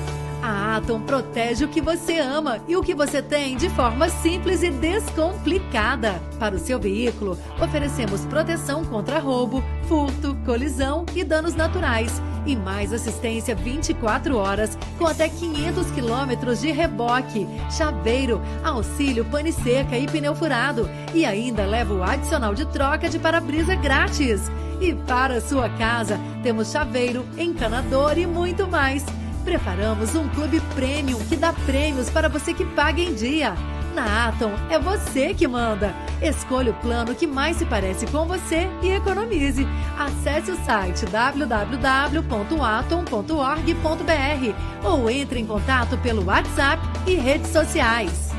A Atom protege o que você ama e o que você tem de forma simples e descomplicada. Para o seu veículo, oferecemos proteção contra roubo, furto, colisão e danos naturais. E mais assistência 24 horas, com até 500 quilômetros de reboque, chaveiro, auxílio pane seca e pneu furado. E ainda leva o adicional de troca de para-brisa grátis. E para a sua casa, temos chaveiro, encanador e muito mais. Preparamos um clube premium que dá prêmios para você que paga em dia. Na Atom, é você que manda. Escolha o plano que mais se parece com você e economize. Acesse o site www.atom.org.br ou entre em contato pelo WhatsApp e redes sociais.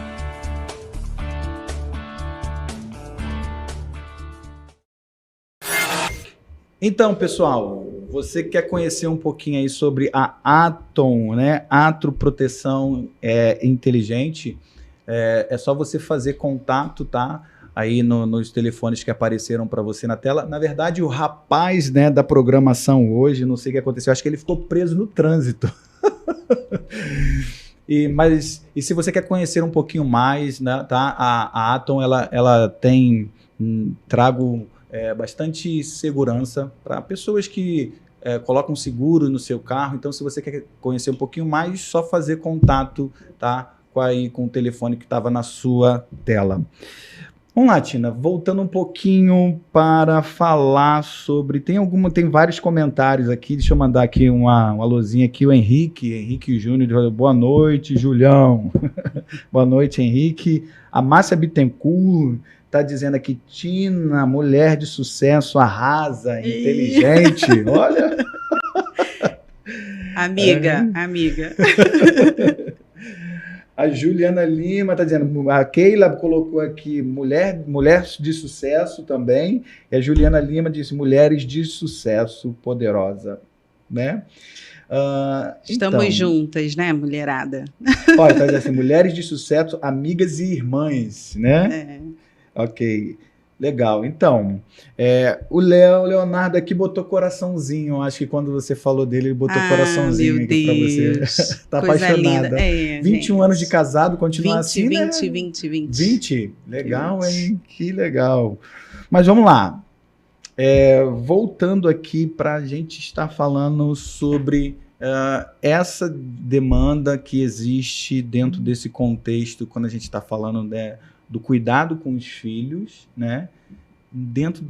Então, pessoal, você quer conhecer um pouquinho aí sobre a Atom, né? Atro Proteção Inteligente. É só você fazer contato, tá? Aí nos telefones que apareceram para você na tela. Na verdade, o rapaz, né, da programação hoje, não sei o que aconteceu, acho que ele ficou preso no trânsito. E se você quer conhecer um pouquinho mais, né, tá? A Atom, ela tem trago bastante segurança para pessoas que colocam seguro no seu carro. Então, se você quer conhecer um pouquinho mais, só fazer contato, tá? Com o telefone que estava na sua tela. Vamos lá, Tina, voltando um pouquinho para falar sobre... Tem vários comentários aqui, deixa eu mandar aqui uma alôzinha aqui, o Henrique Júnior, boa noite, Julião. Boa noite, Henrique. A Márcia Bittencourt está dizendo aqui, Tina, mulher de sucesso, arrasa, inteligente, olha. Amiga. A Juliana Lima está dizendo, a Keila colocou aqui mulher de sucesso também, e a Juliana Lima disse mulheres de sucesso poderosa, né? Estamos juntas, né, mulherada? Olha, tá dizendo assim, mulheres de sucesso, amigas e irmãs, né? Ok, legal. Então, o Leonardo aqui botou coraçãozinho. Acho que quando você falou dele, ele botou coraçãozinho aqui para você. Tá coisa apaixonada. Linda. 21 anos de casado, continua assim, 20. Legal, 20. Hein? Que legal. Mas vamos lá. Voltando aqui para a gente estar falando sobre essa demanda que existe dentro desse contexto, quando a gente está falando, né, do cuidado com os filhos, né? Dentro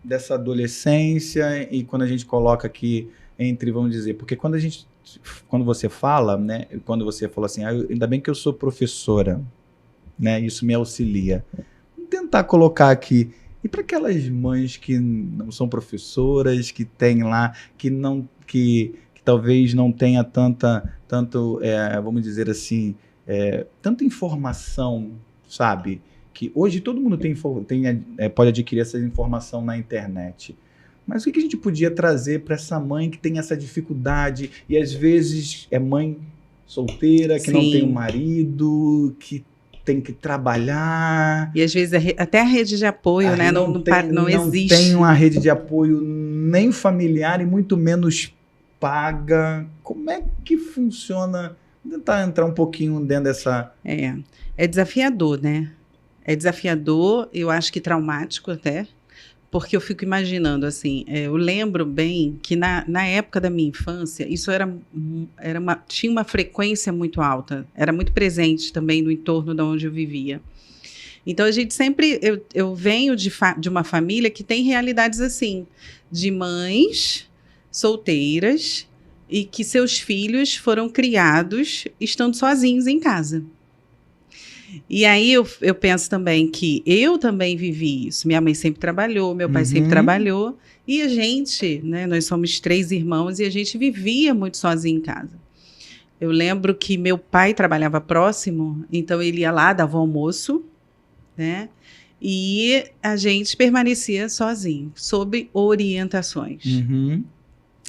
dessa adolescência, e quando a gente coloca aqui entre, vamos dizer, porque quando você fala, né? Quando você falou assim, ainda bem que eu sou professora, né? Isso me auxilia. Vamos tentar colocar aqui, e para aquelas mães que não são professoras, que tem lá, que talvez não tenha tanto, vamos dizer assim, tanta informação, sabe? Que hoje todo mundo pode adquirir essa informação na internet. Mas o que a gente podia trazer para essa mãe que tem essa dificuldade e às vezes é mãe solteira, que não Sim. tem um marido, que tem que trabalhar. E às vezes até a rede de apoio, né? Não existe. Não tem uma rede de apoio nem familiar e muito menos paga. Como é que funciona? Vou tentar entrar um pouquinho dentro dessa... É desafiador, né? É desafiador, eu acho que traumático até, porque eu fico imaginando, assim, eu lembro bem que na época da minha infância, isso tinha uma frequência muito alta, era muito presente também no entorno de onde eu vivia. Então, a gente sempre... Eu venho de uma família que tem realidades assim, de mães solteiras e que seus filhos foram criados estando sozinhos em casa. E aí eu penso também que eu também vivi isso. Minha mãe sempre trabalhou, meu pai sempre trabalhou. E a gente, né, nós somos 3 irmãos e a gente vivia muito sozinho em casa. Eu lembro que meu pai trabalhava próximo, então ele ia lá, dava o almoço, né? E a gente permanecia sozinho, sob orientações.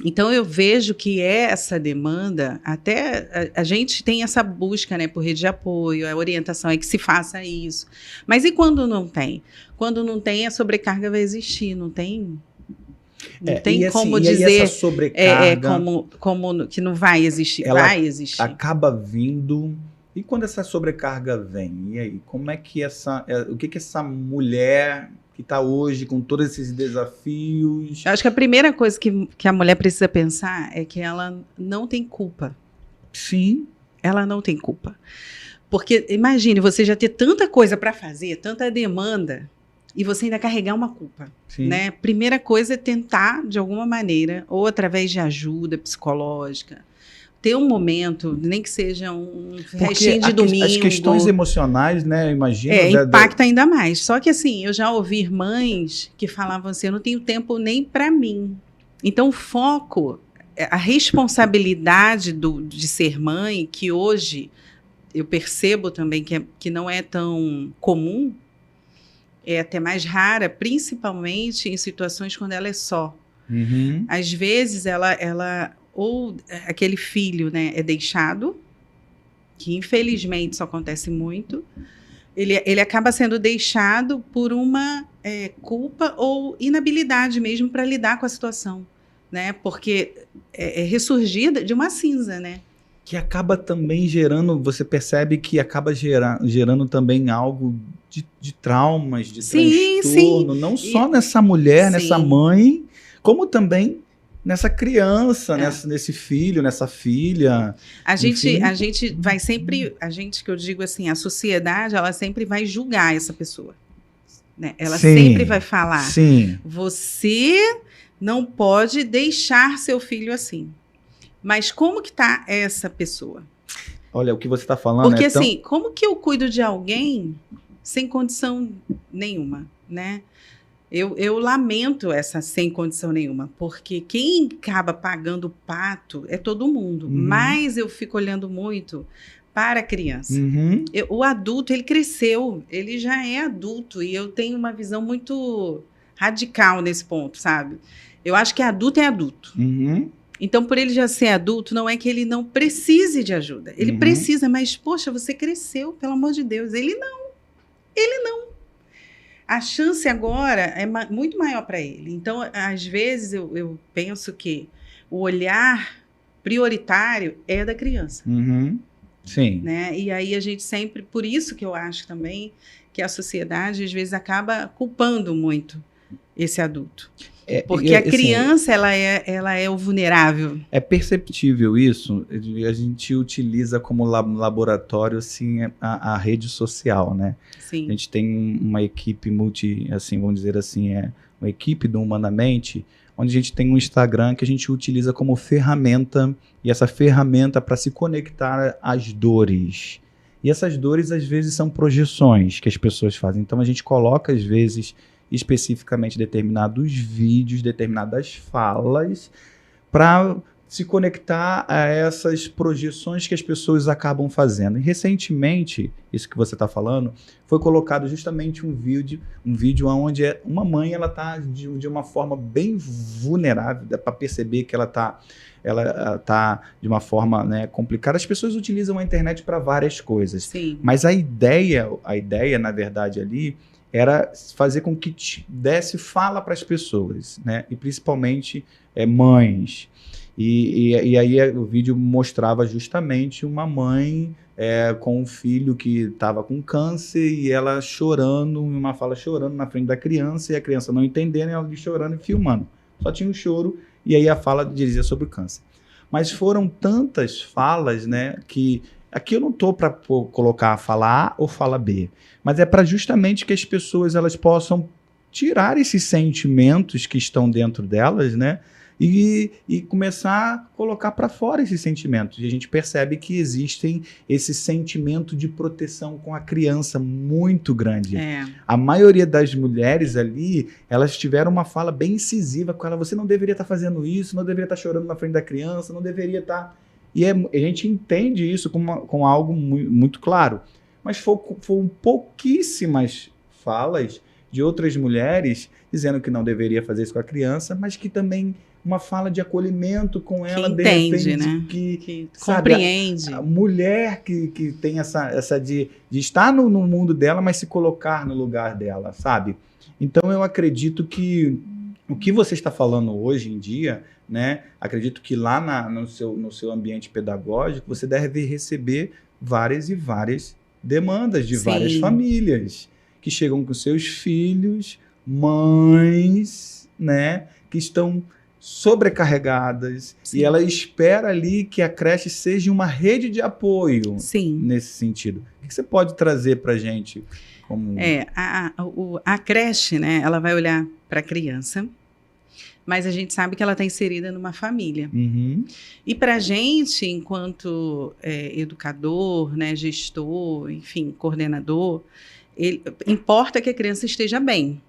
Então, eu vejo que essa demanda, até a gente tem essa busca, né, por rede de apoio, a orientação é que se faça isso. Mas e quando não tem? Quando não tem, a sobrecarga vai existir, não tem como dizer essa sobrecarga, como que não vai existir, vai existir. Acaba vindo. E quando essa sobrecarga vem? E aí, como é que o que essa mulher que está hoje com todos esses desafios... Eu acho que a primeira coisa que a mulher precisa pensar é que ela não tem culpa. Sim. Ela não tem culpa. Porque, imagine, você já ter tanta coisa para fazer, tanta demanda, e você ainda carregar uma culpa. Sim. Né? Primeira coisa é tentar, de alguma maneira, ou através de ajuda psicológica, ter um momento, nem que seja um restinho de domingo. As questões emocionais, né, imagina. Impacta ainda mais. Só que assim, eu já ouvi mães que falavam assim, eu não tenho tempo nem para mim. Então o foco, a responsabilidade de ser mãe, que hoje eu percebo também que não é tão comum, é até mais rara, principalmente em situações quando ela é só. Às vezes ela ou aquele filho, né, é deixado, que infelizmente isso acontece muito, ele acaba sendo deixado por uma culpa ou inabilidade mesmo para lidar com a situação, né, porque é ressurgida de uma cinza, né. Que acaba também gerando, você percebe que acaba gerando também algo de traumas, de transtorno, não só nessa mulher, nessa mãe, como também nessa criança, nesse filho, nessa filha. A gente vai sempre, que eu digo assim, a sociedade, ela sempre vai julgar essa pessoa. Né? Ela sempre vai falar, você não pode deixar seu filho assim. Mas como que está essa pessoa? Olha, o que você está falando porque assim, como que eu cuido de alguém sem condição nenhuma, né? Eu lamento essa sem condição nenhuma, porque quem acaba pagando o pato é todo mundo. Mas eu fico olhando muito para a criança. O adulto, ele cresceu, ele já é adulto, e eu tenho uma visão muito radical nesse ponto, sabe? Eu acho que adulto é adulto. Então, por ele já ser adulto, não é que ele não precise de ajuda. Ele precisa, mas, poxa, você cresceu, pelo amor de Deus. Ele não. A chance agora é muito maior para ele. Então, às vezes, eu penso que o olhar prioritário é da criança. Sim. Né? E aí a gente sempre... Por isso que eu acho também que a sociedade, às vezes, acaba culpando muito esse adulto. Porque a criança, assim, ela é o vulnerável. É perceptível isso. A gente utiliza como laboratório, assim, a rede social, né? Sim. A gente tem uma equipe assim, vamos dizer assim, uma equipe do Humanamente, onde a gente tem um Instagram que a gente utiliza como ferramenta, e essa ferramenta para se conectar às dores. E essas dores, às vezes, são projeções que as pessoas fazem. Então, a gente coloca, às vezes, especificamente determinados vídeos, determinadas falas, para se conectar a essas projeções que as pessoas acabam fazendo. E recentemente, isso que você está falando, foi colocado justamente um vídeo onde uma mãe ela está de uma forma bem vulnerável, dá para perceber que ela tá de uma forma, né, complicada. As pessoas utilizam a internet para várias coisas. Sim. Mas a ideia, na verdade, ali era fazer com que desse fala para as pessoas, né? E principalmente mães. E aí o vídeo mostrava justamente uma mãe com um filho que estava com câncer e ela chorando, uma fala chorando na frente da criança e a criança não entendendo e ela chorando e filmando. Só tinha um choro e aí a fala dizia sobre o câncer. Mas foram tantas falas, né, que aqui eu não estou para colocar a fala A ou fala B, mas é para justamente que as pessoas elas possam tirar esses sentimentos que estão dentro delas, né? E começar a colocar para fora esses sentimentos. E a gente percebe que existem esse sentimento de proteção com a criança muito grande. A maioria das mulheres ali, elas tiveram uma fala bem incisiva com ela. Você não deveria estar fazendo isso, não deveria estar chorando na frente da criança, não deveria estar... E a gente entende isso com algo muito claro. Mas foram pouquíssimas falas de outras mulheres dizendo que não deveria fazer isso com a criança, mas que também... uma fala de acolhimento com ela, que entende, de repente, né? que compreende. Sabe, a mulher que tem essa de estar no mundo dela, mas se colocar no lugar dela, sabe? Então eu acredito que o que você está falando hoje em dia, né? Acredito que lá no seu ambiente pedagógico você deve receber várias e várias demandas de várias famílias que chegam com seus filhos, mães, né? Que estão sobrecarregadas. Sim. E ela espera ali que a creche seja uma rede de apoio. Sim. Nesse sentido. O que você pode trazer para a gente? Como... A creche, né, ela vai olhar para a criança, mas a gente sabe que ela está inserida numa família. Uhum. E para a gente, enquanto educador, né, gestor, enfim, coordenador, importa que a criança esteja bem.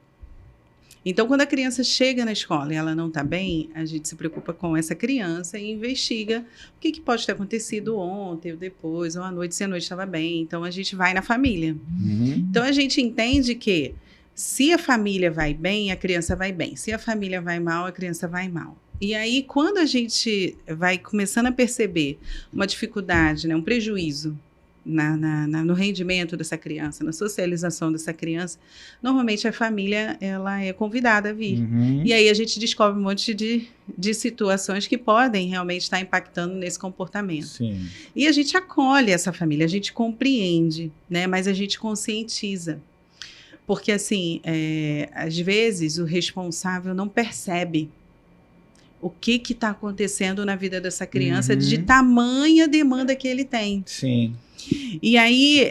Então, quando a criança chega na escola e ela não está bem, a gente se preocupa com essa criança e investiga o que pode ter acontecido ontem ou depois, ou à noite, se a noite estava bem. Então, a gente vai na família. Uhum. Então, a gente entende que se a família vai bem, a criança vai bem. Se a família vai mal, a criança vai mal. E aí, quando a gente vai começando a perceber uma dificuldade, né, um prejuízo, no rendimento dessa criança, na socialização dessa criança, normalmente a família ela é convidada a vir. Uhum. E aí a gente descobre um monte de situações que podem realmente estar impactando nesse comportamento. Sim. E a gente acolhe essa família, a gente compreende, né? Mas a gente conscientiza. Porque, assim, às vezes o responsável não percebe o que está acontecendo na vida dessa criança de tamanha demanda que ele tem. Sim. E aí,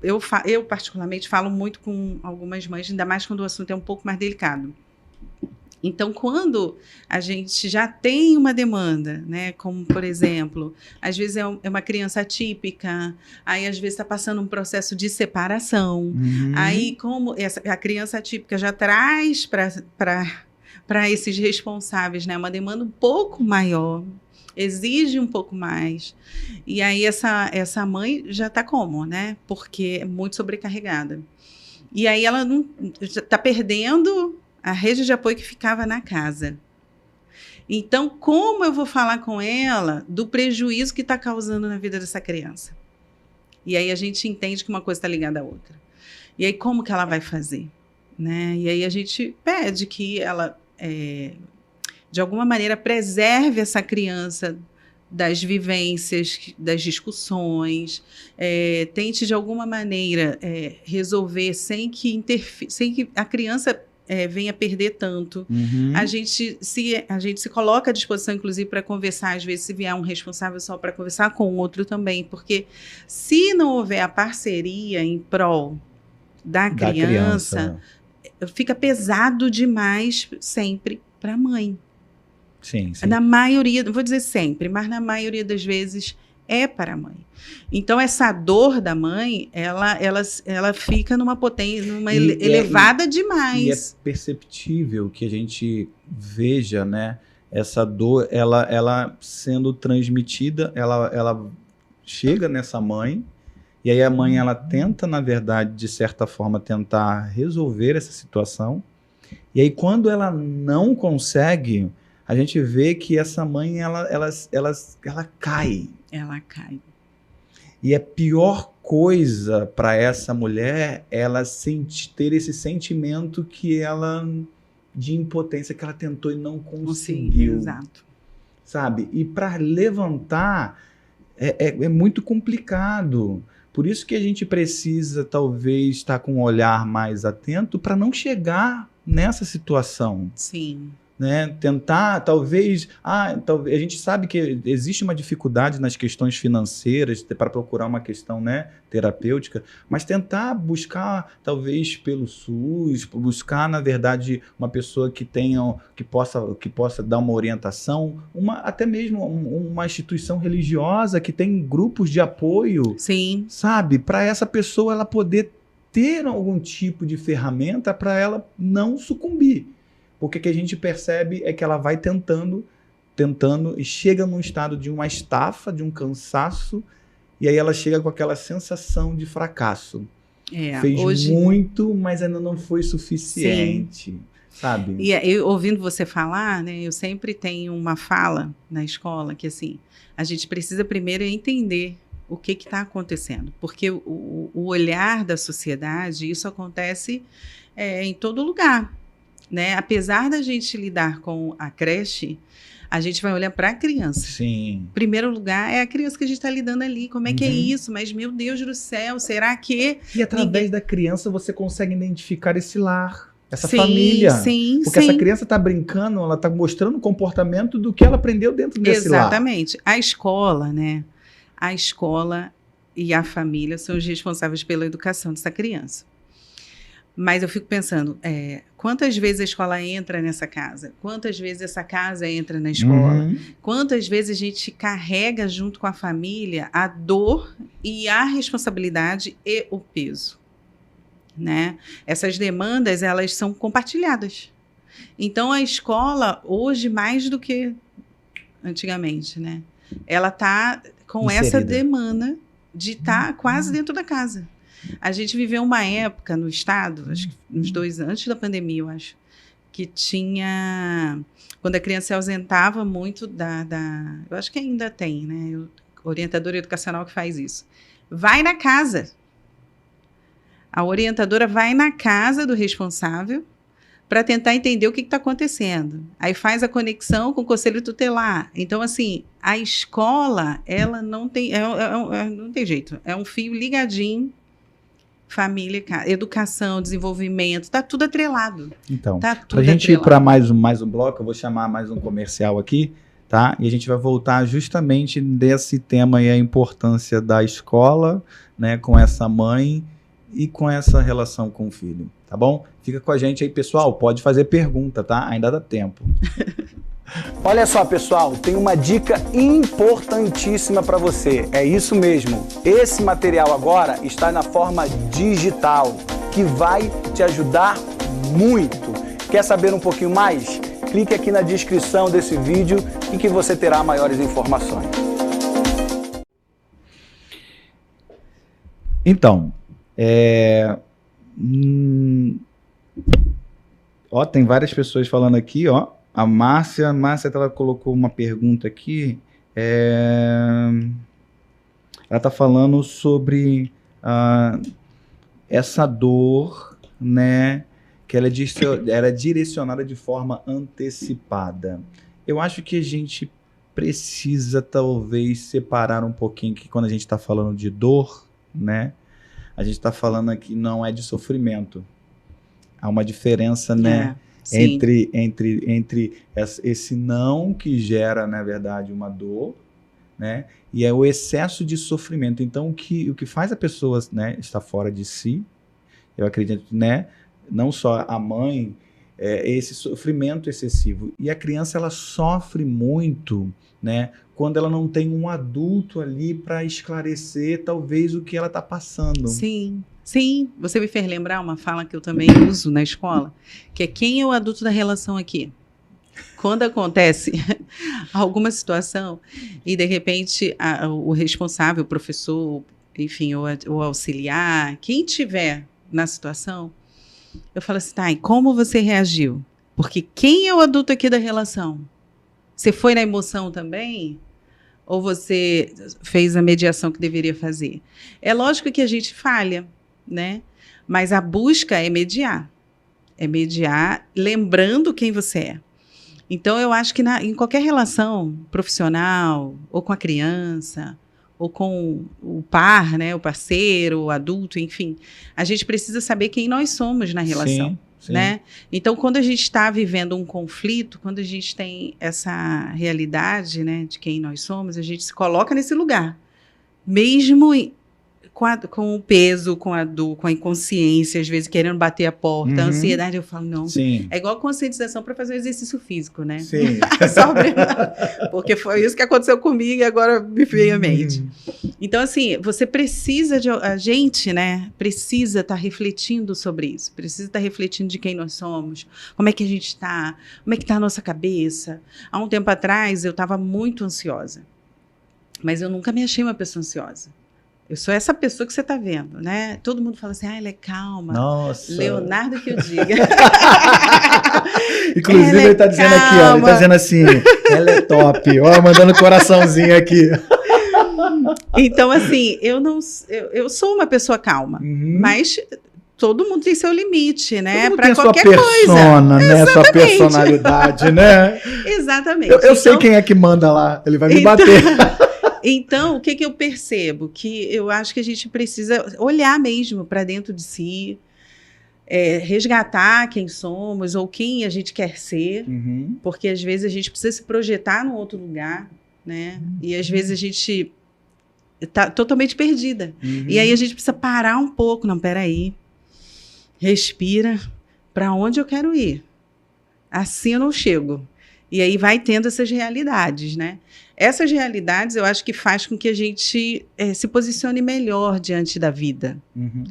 eu particularmente falo muito com algumas mães, ainda mais quando o assunto é um pouco mais delicado. Então, quando a gente já tem uma demanda, né, como, por exemplo, às vezes é uma criança atípica, aí às vezes está passando um processo de separação, aí como a criança atípica já traz para esses responsáveis, né, uma demanda um pouco maior, exige um pouco mais. E aí essa mãe já está como, né? Porque é muito sobrecarregada. E aí ela está perdendo a rede de apoio que ficava na casa. Então, como eu vou falar com ela do prejuízo que está causando na vida dessa criança? E aí a gente entende que uma coisa está ligada à outra. E aí como que ela vai fazer? Né? E aí a gente pede que ela... de alguma maneira, preserve essa criança das vivências, das discussões, tente, de alguma maneira, resolver sem que a criança venha perder tanto. A gente se coloca à disposição, inclusive, para conversar, às vezes, se vier um responsável só para conversar com o outro também, porque se não houver a parceria em prol da criança, fica pesado demais sempre para a mãe. Sim. Na maioria, não vou dizer sempre, mas na maioria das vezes é para a mãe. Então, essa dor da mãe, ela fica numa potência, elevada demais. E é perceptível que a gente veja, né, essa dor, ela sendo transmitida, ela chega nessa mãe, e aí a mãe, ela tenta, na verdade, de certa forma, tentar resolver essa situação, e aí quando ela não consegue, a gente vê que essa mãe, ela cai. Ela cai. E a pior coisa para essa mulher, ela ter esse sentimento que ela... de impotência, que ela tentou e não conseguiu. Exato. Sabe? E para levantar é muito complicado. Por isso que a gente precisa, talvez, estar com um olhar mais atento para não chegar nessa situação. Sim. Né? Tentar, talvez, a gente sabe que existe uma dificuldade nas questões financeiras para procurar uma questão, né, terapêutica, mas tentar buscar, talvez, pelo SUS, buscar, na verdade, uma pessoa que possa dar uma orientação, até mesmo uma instituição religiosa que tem grupos de apoio, sim, sabe, para essa pessoa ela poder ter algum tipo de ferramenta para ela não sucumbir. Porque o que a gente percebe é que ela vai tentando e chega num estado de uma estafa, de um cansaço, e aí ela chega com aquela sensação de fracasso. Fez hoje... muito, mas ainda não foi suficiente, sim, sabe? E eu, ouvindo você falar, né, eu sempre tenho uma fala na escola que, assim, a gente precisa primeiro entender o que está acontecendo. Porque o olhar da sociedade, isso acontece em todo lugar. Né? Apesar da gente lidar com a creche, a gente vai olhar para a criança. Sim. Em primeiro lugar, é a criança que a gente está lidando ali. Como é que é isso? Mas, meu Deus do céu, será que... E através da criança você consegue identificar esse lar, essa família. Sim, porque essa criança está brincando, ela está mostrando o comportamento do que ela aprendeu dentro desse lar. Exatamente. A escola, né? A escola e a família são os responsáveis pela educação dessa criança. Mas eu fico pensando, quantas vezes a escola entra nessa casa? Quantas vezes essa casa entra na escola? Quantas vezes a gente carrega junto com a família a dor e a responsabilidade e o peso? Né? Essas demandas, elas são compartilhadas. Então, a escola, hoje, mais do que antigamente, né? Ela está com essa demanda de estar quase dentro da casa. A gente viveu uma época no estado, acho que uns 2 anos, antes da pandemia, eu acho, que tinha... Quando a criança se ausentava muito eu acho que ainda tem, né? Orientadora educacional que faz isso. Vai na casa. A orientadora vai na casa do responsável para tentar entender o que está acontecendo. Aí faz a conexão com o conselho tutelar. Então, assim, a escola, ela não tem... não tem jeito. É um fio ligadinho. Família, educação, desenvolvimento, está tudo atrelado. Então, para a gente ir para mais um bloco, eu vou chamar mais um comercial aqui, tá? E a gente vai voltar justamente desse tema aí, a importância da escola, né, com essa mãe e com essa relação com o filho, tá bom? Fica com a gente aí, pessoal, pode fazer pergunta, tá? Ainda dá tempo. Olha só, pessoal, tem uma dica importantíssima para você. É isso mesmo. Esse material agora está na forma digital, que vai te ajudar muito. Quer saber um pouquinho mais? Clique aqui na descrição desse vídeo e que você terá maiores informações. Então, tem várias pessoas falando aqui, ó. A Márcia, ela colocou uma pergunta aqui. Ela está falando sobre essa dor, né? Que ela é direcionada de forma antecipada. Eu acho que a gente precisa, talvez, separar um pouquinho que quando a gente está falando de dor, né? A gente está falando aqui não é de sofrimento. Há uma diferença, né? Entre esse não que gera, na verdade, uma dor, né? E é o excesso de sofrimento. Então, o que faz a pessoa, né, estar fora de si, eu acredito, né? Não só a mãe, esse sofrimento excessivo. E a criança, ela sofre muito, né? Quando ela não tem um adulto ali para esclarecer, talvez, o que ela está passando. Sim. Sim, você me fez lembrar uma fala que eu também uso na escola, que é quem é o adulto da relação aqui? quando acontece alguma situação e, de repente, o responsável, o professor, enfim, o auxiliar, quem tiver na situação, eu falo assim, tá, e como você reagiu? Porque quem é o adulto aqui da relação? Você foi na emoção também? Ou você fez a mediação que deveria fazer? É lógico que a gente falha, né? Mas a busca é mediar. É mediar lembrando quem você é. Então, eu acho que em qualquer relação profissional, ou com a criança, ou com o par, né, o parceiro, o adulto, enfim, a gente precisa saber quem nós somos na relação. Sim, sim. Né? Então, quando a gente está vivendo um conflito, quando a gente tem essa realidade, né, de quem nós somos, a gente se coloca nesse lugar. Mesmo com o peso, com a dor, com a inconsciência, às vezes querendo bater a porta, a ansiedade, eu falo, não. Sim. É igual a conscientização para fazer um exercício físico, né? Sim. Porque foi isso que aconteceu comigo e agora me veio à mente. Então, assim, você precisa a gente, né, precisa estar refletindo sobre isso, precisa estar refletindo de quem nós somos, como é que a gente está, como é que está a nossa cabeça. Há um tempo atrás, eu estava muito ansiosa, mas eu nunca me achei uma pessoa ansiosa. Eu sou essa pessoa que você está vendo, né? Todo mundo fala assim, ela é calma. Nossa. Leonardo que eu diga. Inclusive, ele está dizendo aqui, ó, ele está dizendo assim, ela é top. Ó, mandando coraçãozinho aqui. Então, assim, eu sou uma pessoa calma, mas todo mundo tem seu limite, né? Para qualquer sua persona, coisa. Né? Sua personalidade, né? Exatamente. Eu sei quem é que manda lá, ele vai me bater. Então, o que eu percebo? Que eu acho que a gente precisa olhar mesmo para dentro de si, resgatar quem somos ou quem a gente quer ser, porque às vezes a gente precisa se projetar num outro lugar, né? E às vezes a gente está totalmente perdida. E aí a gente precisa parar um pouco. Não, peraí. Respira. Para onde eu quero ir? Assim eu não chego. E aí vai tendo essas realidades, né? Essas realidades eu acho que faz com que a gente se posicione melhor diante da vida,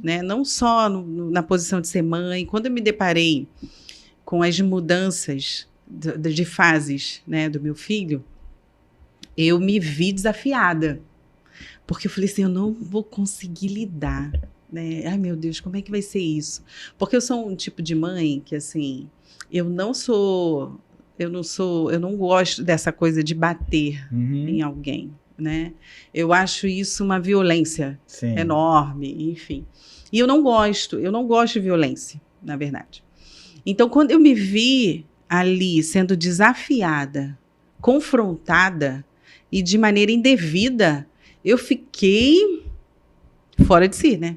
né? Não só na posição de ser mãe. Quando eu me deparei com as mudanças de fases, né, do meu filho, eu me vi desafiada. Porque eu falei assim, eu não vou conseguir lidar, né? Ai, meu Deus, como é que vai ser isso? Porque eu sou um tipo de mãe que, assim, eu não gosto dessa coisa de bater em alguém, né? Eu acho isso uma violência enorme, enfim. E eu não gosto de violência, na verdade. Então, quando eu me vi ali sendo desafiada, confrontada e de maneira indevida, eu fiquei fora de si, né?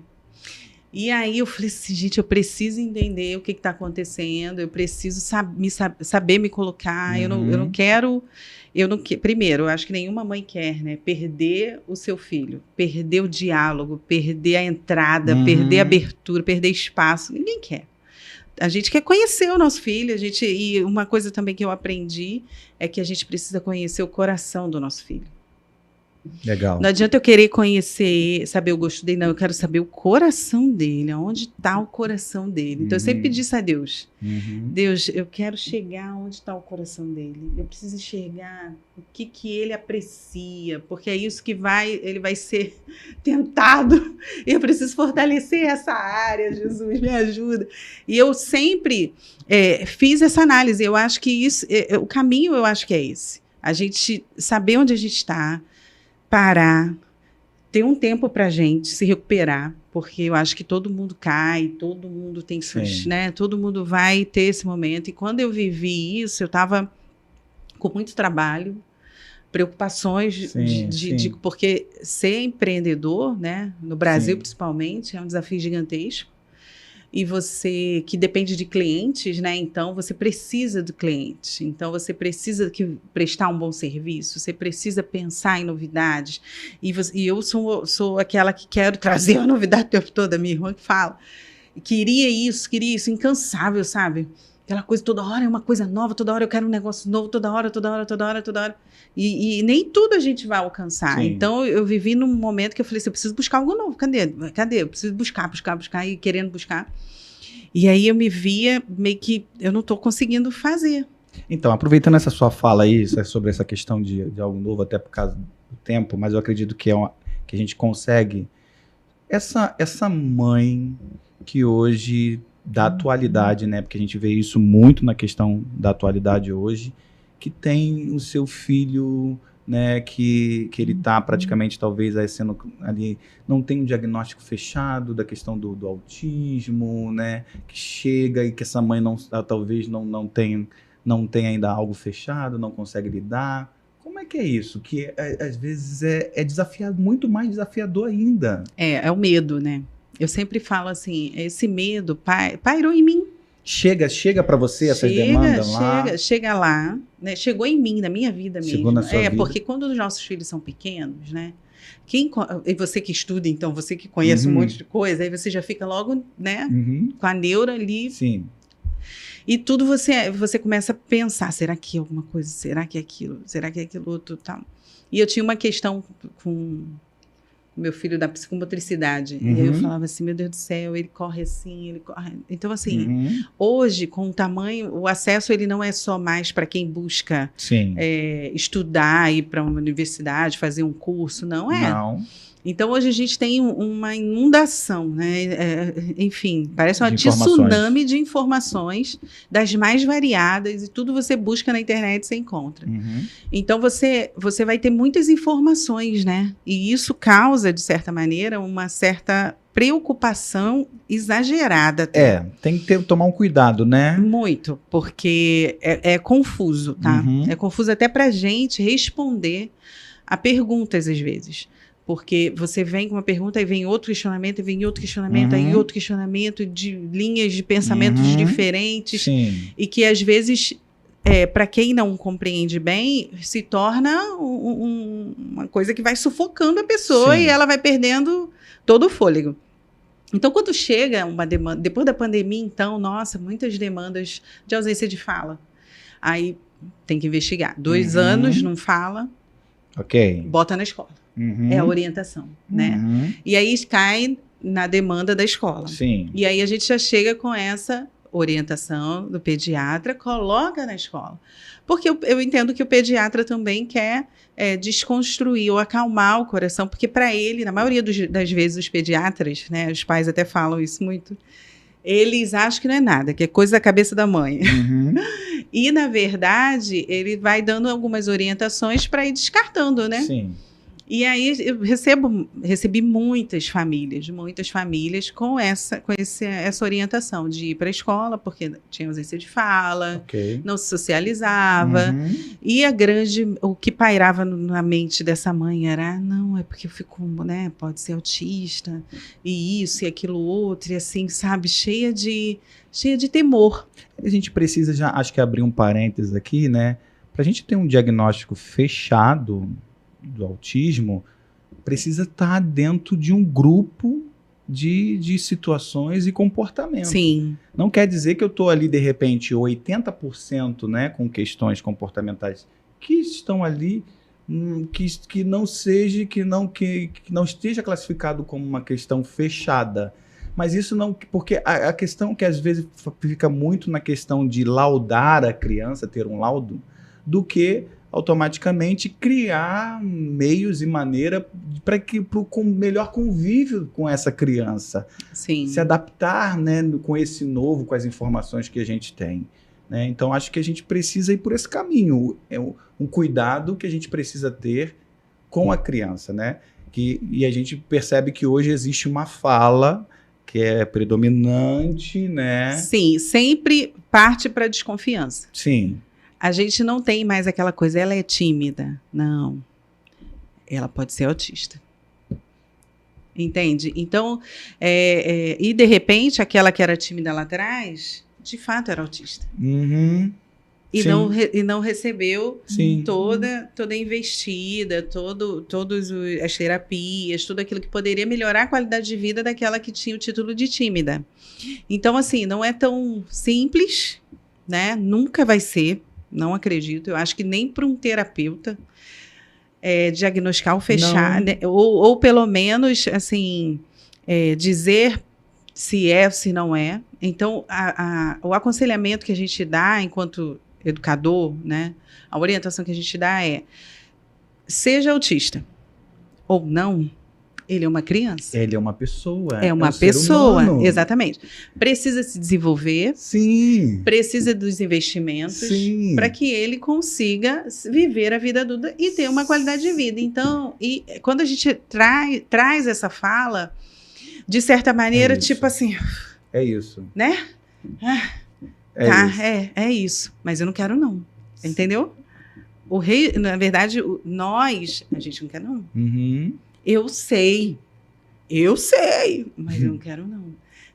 E aí eu falei assim, gente, eu preciso entender o que está acontecendo, eu preciso saber me colocar, eu não quero... Primeiro, eu acho que nenhuma mãe quer, né? Perder o seu filho, perder o diálogo, perder a entrada, perder a abertura, perder espaço, ninguém quer. A gente quer conhecer o nosso filho, e uma coisa também que eu aprendi é que a gente precisa conhecer o coração do nosso filho. Legal. Não adianta eu querer conhecer, saber o gosto dele, não. Eu quero saber o coração dele, aonde está o coração dele. Então, eu sempre pedi isso a Deus. Deus, eu quero chegar onde está o coração dele. Eu preciso enxergar o que ele aprecia, porque é isso que ele vai ser tentado. E eu preciso fortalecer essa área, Jesus, me ajuda. E eu sempre fiz essa análise. Eu acho que isso, o caminho eu acho que é esse. A gente saber onde a gente está, parar, ter um tempo para a gente se recuperar, porque eu acho que todo mundo cai, todo mundo tem suas, né? Todo mundo vai ter esse momento. E quando eu vivi isso, eu estava com muito trabalho, preocupações porque ser empreendedor, né? No Brasil principalmente, é um desafio gigantesco. E você, que depende de clientes, né? Então, você precisa do cliente. Então, você precisa prestar um bom serviço. Você precisa pensar em novidades. E eu sou aquela que quero trazer a novidade o tempo todo. A minha irmã que fala. Queria isso, incansável, sabe? Aquela coisa, toda hora é uma coisa nova, toda hora eu quero um negócio novo, toda hora. E nem tudo a gente vai alcançar. Então, eu vivi num momento que eu falei assim, eu preciso buscar algo novo. Cadê? Eu preciso buscar e querendo buscar. E aí eu me via meio que eu não estou conseguindo fazer. Então, aproveitando essa sua fala aí sobre essa questão de algo novo, até por causa do tempo, mas eu acredito que que a gente consegue. Essa mãe que hoje, da atualidade, né? Porque a gente vê isso muito na questão da atualidade hoje, que tem o seu filho, né? Que ele está praticamente, talvez, sendo ali, não tem um diagnóstico fechado da questão do autismo, né? Que chega e que essa mãe talvez não tem ainda algo fechado, não consegue lidar. Como é que é isso? Que às vezes é desafiado, muito mais desafiador ainda. É o medo, né? Eu sempre falo assim, esse medo pairou em mim. Chega para você essas demandas lá? Chega lá, né? Chegou em mim, na minha vida mesmo. Chegou na sua vida. Porque quando os nossos filhos são pequenos, né? E você que estuda, então, você que conhece um monte de coisa, aí você já fica logo, né? Com a neura ali. Sim. E tudo você começa a pensar, será que é alguma coisa? Será que é aquilo? Será que é aquilo outro? Tal. E eu tinha uma questão com meu filho da psicomotricidade. E aí eu falava assim, meu Deus do céu, ele corre assim, ele corre... Então, assim, hoje, com o tamanho, o acesso ele não é só mais para quem busca estudar, ir para uma universidade, fazer um curso, não é. Não. Então, hoje a gente tem uma inundação, né? Enfim, parece uma tsunami de informações das mais variadas e tudo você busca na internet você encontra. Então, você vai ter muitas informações, né? E isso causa, de certa maneira, uma certa preocupação exagerada. Tem que tomar um cuidado, né? Muito, porque é confuso, tá? É confuso até pra gente responder a perguntas, às vezes. Porque você vem com uma pergunta, aí vem outro questionamento, aí outro questionamento de linhas de pensamentos diferentes. Sim. E que, às vezes, para quem não compreende bem, se torna uma coisa que vai sufocando a pessoa e ela vai perdendo todo o fôlego. Então, quando chega uma demanda, depois da pandemia, então, nossa, muitas demandas de ausência de fala. Aí tem que investigar. 2 anos, não fala, bota na escola. É a orientação, né? E aí cai na demanda da escola. Sim. E aí a gente já chega com essa orientação do pediatra, coloca na escola. Porque eu entendo que o pediatra também quer desconstruir ou acalmar o coração, porque para ele, na maioria das vezes, os pediatras, né, os pais até falam isso muito, eles acham que não é nada, que é coisa da cabeça da mãe. E, na verdade, ele vai dando algumas orientações para ir descartando, né? Sim. E aí eu recebi muitas famílias com essa orientação de ir para a escola, porque tinha ausência de fala, não se socializava. E o que pairava na mente dessa mãe era, não, é porque eu fico, né, pode ser autista, e isso e aquilo outro, e assim, sabe, cheia de temor. A gente precisa já, acho que abrir um parênteses aqui, né, para a gente ter um diagnóstico fechado do autismo, precisa estar dentro de um grupo de situações e comportamentos. Sim. Não quer dizer que eu estou ali, de repente, 80%, né, com questões comportamentais que estão ali, que não esteja classificado como uma questão fechada. Mas isso não... Porque a questão que às vezes fica muito na questão de laudar a criança, ter um laudo, do que automaticamente criar meios e maneira para o melhor convívio com essa criança. Sim. Se adaptar, né, com esse novo, com as informações que a gente tem. Né? Então, acho que a gente precisa ir por esse caminho. É um cuidado que a gente precisa ter com a criança. Né? E a gente percebe que hoje existe uma fala que é predominante, né? Sim, sempre parte para desconfiança. Sim. A gente não tem mais aquela coisa, ela é tímida. Não. Ela pode ser autista. Entende? Então, e de repente, aquela que era tímida lá atrás, de fato era autista. E não recebeu toda a investida, todas as terapias, tudo aquilo que poderia melhorar a qualidade de vida daquela que tinha o título de tímida. Então, assim, não é tão simples, né? Nunca vai ser. Não acredito. Eu acho que nem para um terapeuta diagnosticar ou fechar, né? ou pelo menos assim, dizer se é ou se não é. Então, o aconselhamento que a gente dá enquanto educador, né? A orientação que a gente dá é: seja autista ou não, ele é uma criança. Ele é uma pessoa. É uma um ser pessoa, humano. exatamente. Precisa se desenvolver, Sim. precisa dos investimentos Sim. para que ele consiga viver a vida adulta e ter uma qualidade de vida. Então, e quando a gente traz essa fala, de certa maneira, isso. tipo assim, É isso. né? Isso. É isso. Mas eu não quero, não. Entendeu? O rei, na verdade, nós, a gente não quer, não. Uhum. Eu sei, mas eu não quero, não.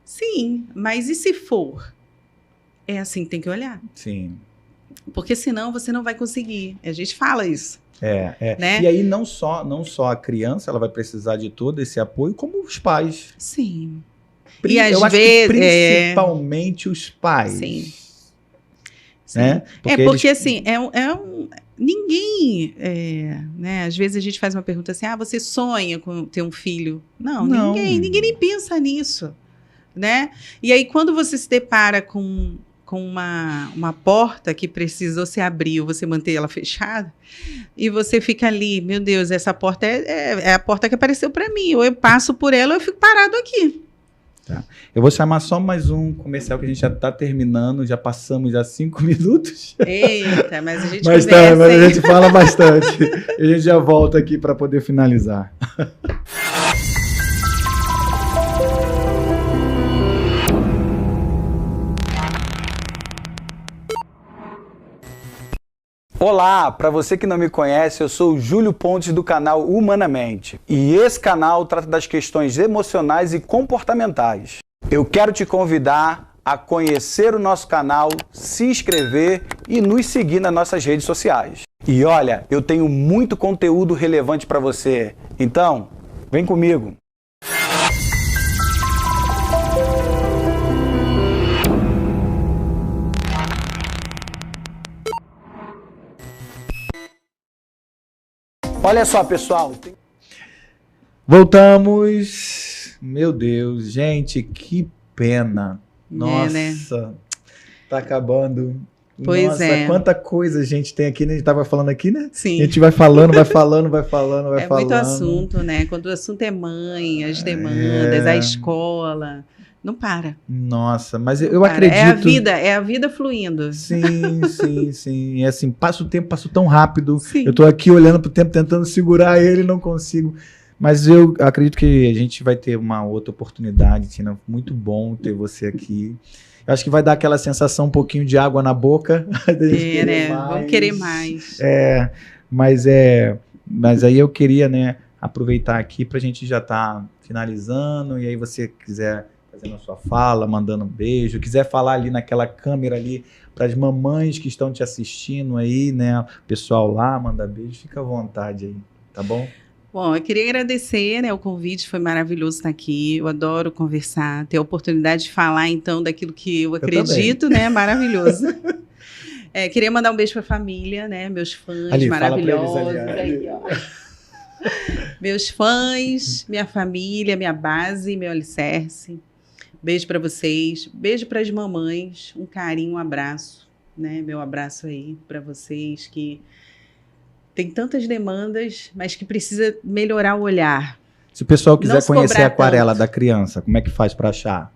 Sim, mas e se for? É assim que tem que olhar. Sim. Porque senão você não vai conseguir. A gente fala isso. Né? E aí não só a criança, ela vai precisar de todo esse apoio, como os pais. Sim. E às eu acho vezes, que principalmente os pais. Sim. Né? Porque assim, ninguém, né? Às vezes a gente faz uma pergunta assim: você sonha com ter um filho? Não. Ninguém nem pensa nisso, né? E aí quando você se depara com uma porta que precisou se abrir ou você manter ela fechada, e você fica ali, meu Deus, essa porta é a porta que apareceu para mim, ou eu passo por ela ou eu fico parado aqui. Tá. Eu vou chamar só mais um comercial que a gente já está terminando, já passamos já 5 minutos. Eita, mas a gente mas a gente fala bastante. A gente já volta aqui para poder finalizar. Olá, para você que não me conhece, eu sou o Júlio Pontes do canal Humanamente. E esse canal trata das questões emocionais e comportamentais. Eu quero te convidar a conhecer o nosso canal, se inscrever e nos seguir nas nossas redes sociais. E olha, eu tenho muito conteúdo relevante para você. Então, vem comigo. Olha só, pessoal. Voltamos. Meu Deus, gente, que pena. Nossa, né? Tá acabando. Pois Nossa, quanta coisa a gente tem aqui, né? A gente tava falando aqui, né? Sim. A gente vai falando. É muito assunto, né? Quando o assunto é mãe, as demandas, a escola, não para. Nossa, mas eu acredito... É a vida fluindo. Sim. É assim, passa o tempo, passa tão rápido. Sim. Eu tô aqui olhando pro tempo, tentando segurar ele, não consigo. Mas eu acredito que a gente vai ter uma outra oportunidade, Tina. Muito bom ter você aqui. Eu acho que vai dar aquela sensação um pouquinho de água na boca. Vamos querer mais. Mas aí eu queria, né, aproveitar aqui pra gente já tá finalizando. E aí você quiser fazendo a sua fala, mandando um beijo, quiser falar ali naquela câmera ali para as mamães que estão te assistindo aí, né, o pessoal lá, manda beijo, fica à vontade aí, tá bom? Bom, eu queria agradecer, né, o convite, foi maravilhoso estar aqui, eu adoro conversar, ter a oportunidade de falar, então, daquilo que eu acredito, né, maravilhoso. Queria mandar um beijo para a família, né, meus fãs ali, maravilhosos, aí, ó. Meus fãs, minha família, minha base, meu alicerce. Beijo para vocês, beijo para as mamães, um carinho, um abraço, né, meu abraço aí para vocês que tem tantas demandas, mas que precisa melhorar o olhar. Se o pessoal quiser conhecer a Aquarela da Criança, como é que faz para achar?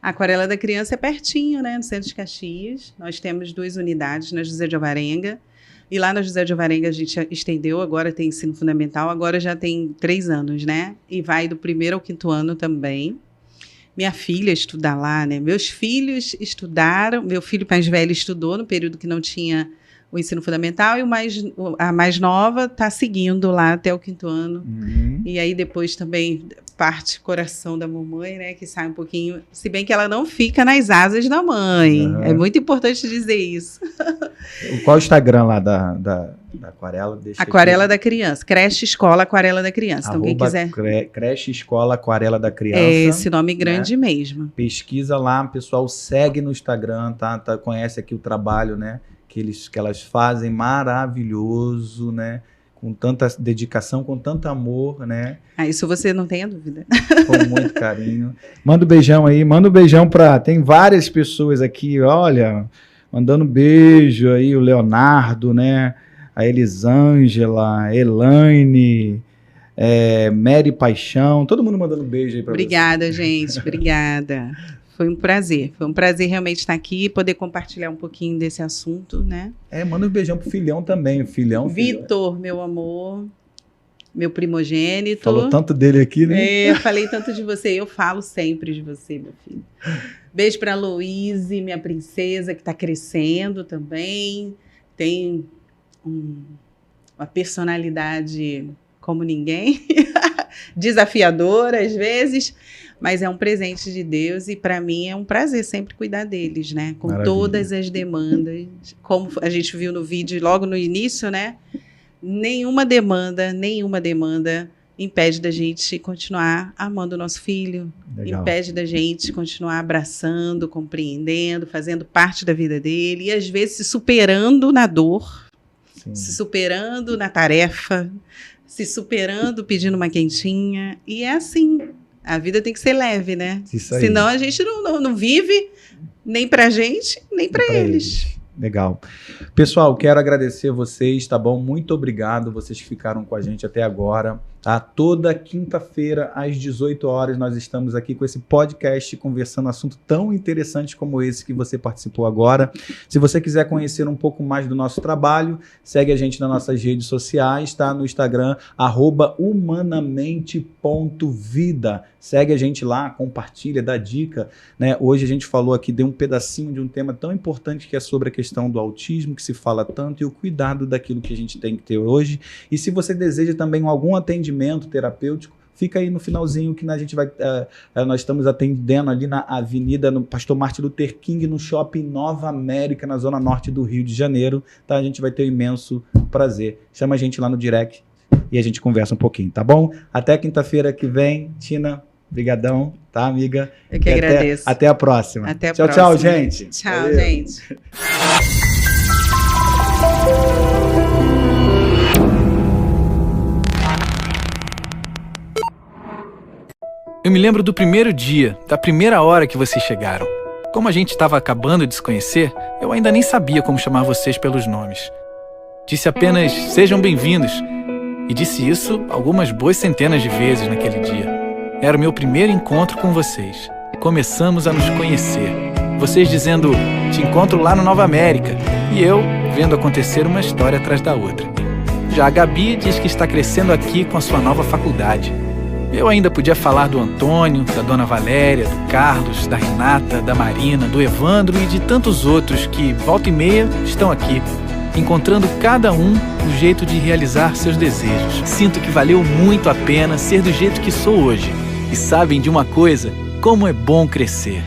A Aquarela da Criança é pertinho, né, no centro de Caxias. Nós temos 2 unidades na José de Alvarenga. E lá na José de Alvarenga a gente estendeu, agora tem ensino fundamental, agora já tem 3 anos, né? E vai do 1º ao 5º ano também. Minha filha estuda lá, né? Meus filhos estudaram, meu filho mais velho estudou no período que não tinha o ensino fundamental, e a mais nova está seguindo lá até o 5º ano. Uhum. E aí depois também parte coração da mamãe, né, que sai um pouquinho, se bem que ela não fica nas asas da mãe. Uhum. É muito importante dizer isso. Qual o Instagram lá da Aquarela? Aquarela da Criança, Creche Escola Aquarela da Criança. Então quem quiser... Creche Escola Aquarela da Criança. É esse nome grande, né? Mesmo. Pesquisa lá, pessoal, segue no Instagram, tá? Conhece aqui o trabalho, né? Que elas fazem maravilhoso, né? Com tanta dedicação, com tanto amor, né? Isso você não tenha dúvida. Com muito carinho. Manda um beijão aí, manda um beijão tem várias pessoas aqui, olha, Mandando beijo aí, o Leonardo, né? A Elisângela, Elaine, Mary Paixão, todo mundo mandando beijo aí pra Obrigada, gente, obrigada. Foi um prazer realmente estar aqui e poder compartilhar um pouquinho desse assunto, né? Manda um beijão pro filhão também, o filhão. Vitor, meu amor, meu primogênito. Falou tanto dele aqui, né? Eu falei tanto de você, eu falo sempre de você, meu filho. Beijo pra Louise, minha princesa, que tá crescendo também, tem uma personalidade como ninguém, desafiadora às vezes, mas é um presente de Deus e para mim é um prazer sempre cuidar deles, né? Com Maravilha. Todas as demandas, como a gente viu no vídeo logo no início, né? Nenhuma demanda impede da gente continuar amando o nosso filho, Legal. impede da gente continuar abraçando, compreendendo, fazendo parte da vida dele e às vezes se superando na dor, Sim. se superando na tarefa, se superando pedindo uma quentinha. E é assim, a vida tem que ser leve, né? Isso aí. Senão a gente não vive nem pra gente, nem pra eles. Legal. Pessoal, quero agradecer vocês, tá bom? Muito obrigado, vocês que ficaram com a gente até agora, tá? Toda quinta-feira, às 18 horas, nós estamos aqui com esse podcast, conversando assunto tão interessante como esse que você participou agora. Se você quiser conhecer um pouco mais do nosso trabalho, segue a gente nas nossas redes sociais, tá? No Instagram, @humanamente.vida. Segue a gente lá, compartilha, dá dica, né? Hoje a gente falou aqui, deu um pedacinho de um tema tão importante que é sobre a questão do autismo, que se fala tanto, e o cuidado daquilo que a gente tem que ter hoje. E se você deseja também algum atendimento terapêutico, fica aí no finalzinho que a gente vai... nós estamos atendendo ali na avenida, no Pastor Martin Luther King, no Shopping Nova América, na zona norte do Rio de Janeiro, tá? A gente vai ter um imenso prazer. Chama a gente lá no direct e a gente conversa um pouquinho, tá bom? Até quinta-feira que vem, Tina. Brigadão, tá, amiga? Eu que agradeço. Até a próxima. Até a tchau, próxima. tchau, gente. Tchau, Valeu. gente. Eu me lembro do primeiro dia, da primeira hora que vocês chegaram. Como a gente estava acabando de se conhecer, eu ainda nem sabia como chamar vocês pelos nomes. Disse apenas, sejam bem-vindos. E disse isso algumas boas centenas de vezes naquele dia. Era o meu primeiro encontro com vocês. Começamos a nos conhecer. Vocês dizendo, te encontro lá no Nova América. E eu vendo acontecer uma história atrás da outra. Já a Gabi diz que está crescendo aqui com a sua nova faculdade. Eu ainda podia falar do Antônio, da Dona Valéria, do Carlos, da Renata, da Marina, do Evandro e de tantos outros que, volta e meia, estão aqui, encontrando cada um o jeito de realizar seus desejos. Sinto que valeu muito a pena ser do jeito que sou hoje. E sabem de uma coisa? Como é bom crescer.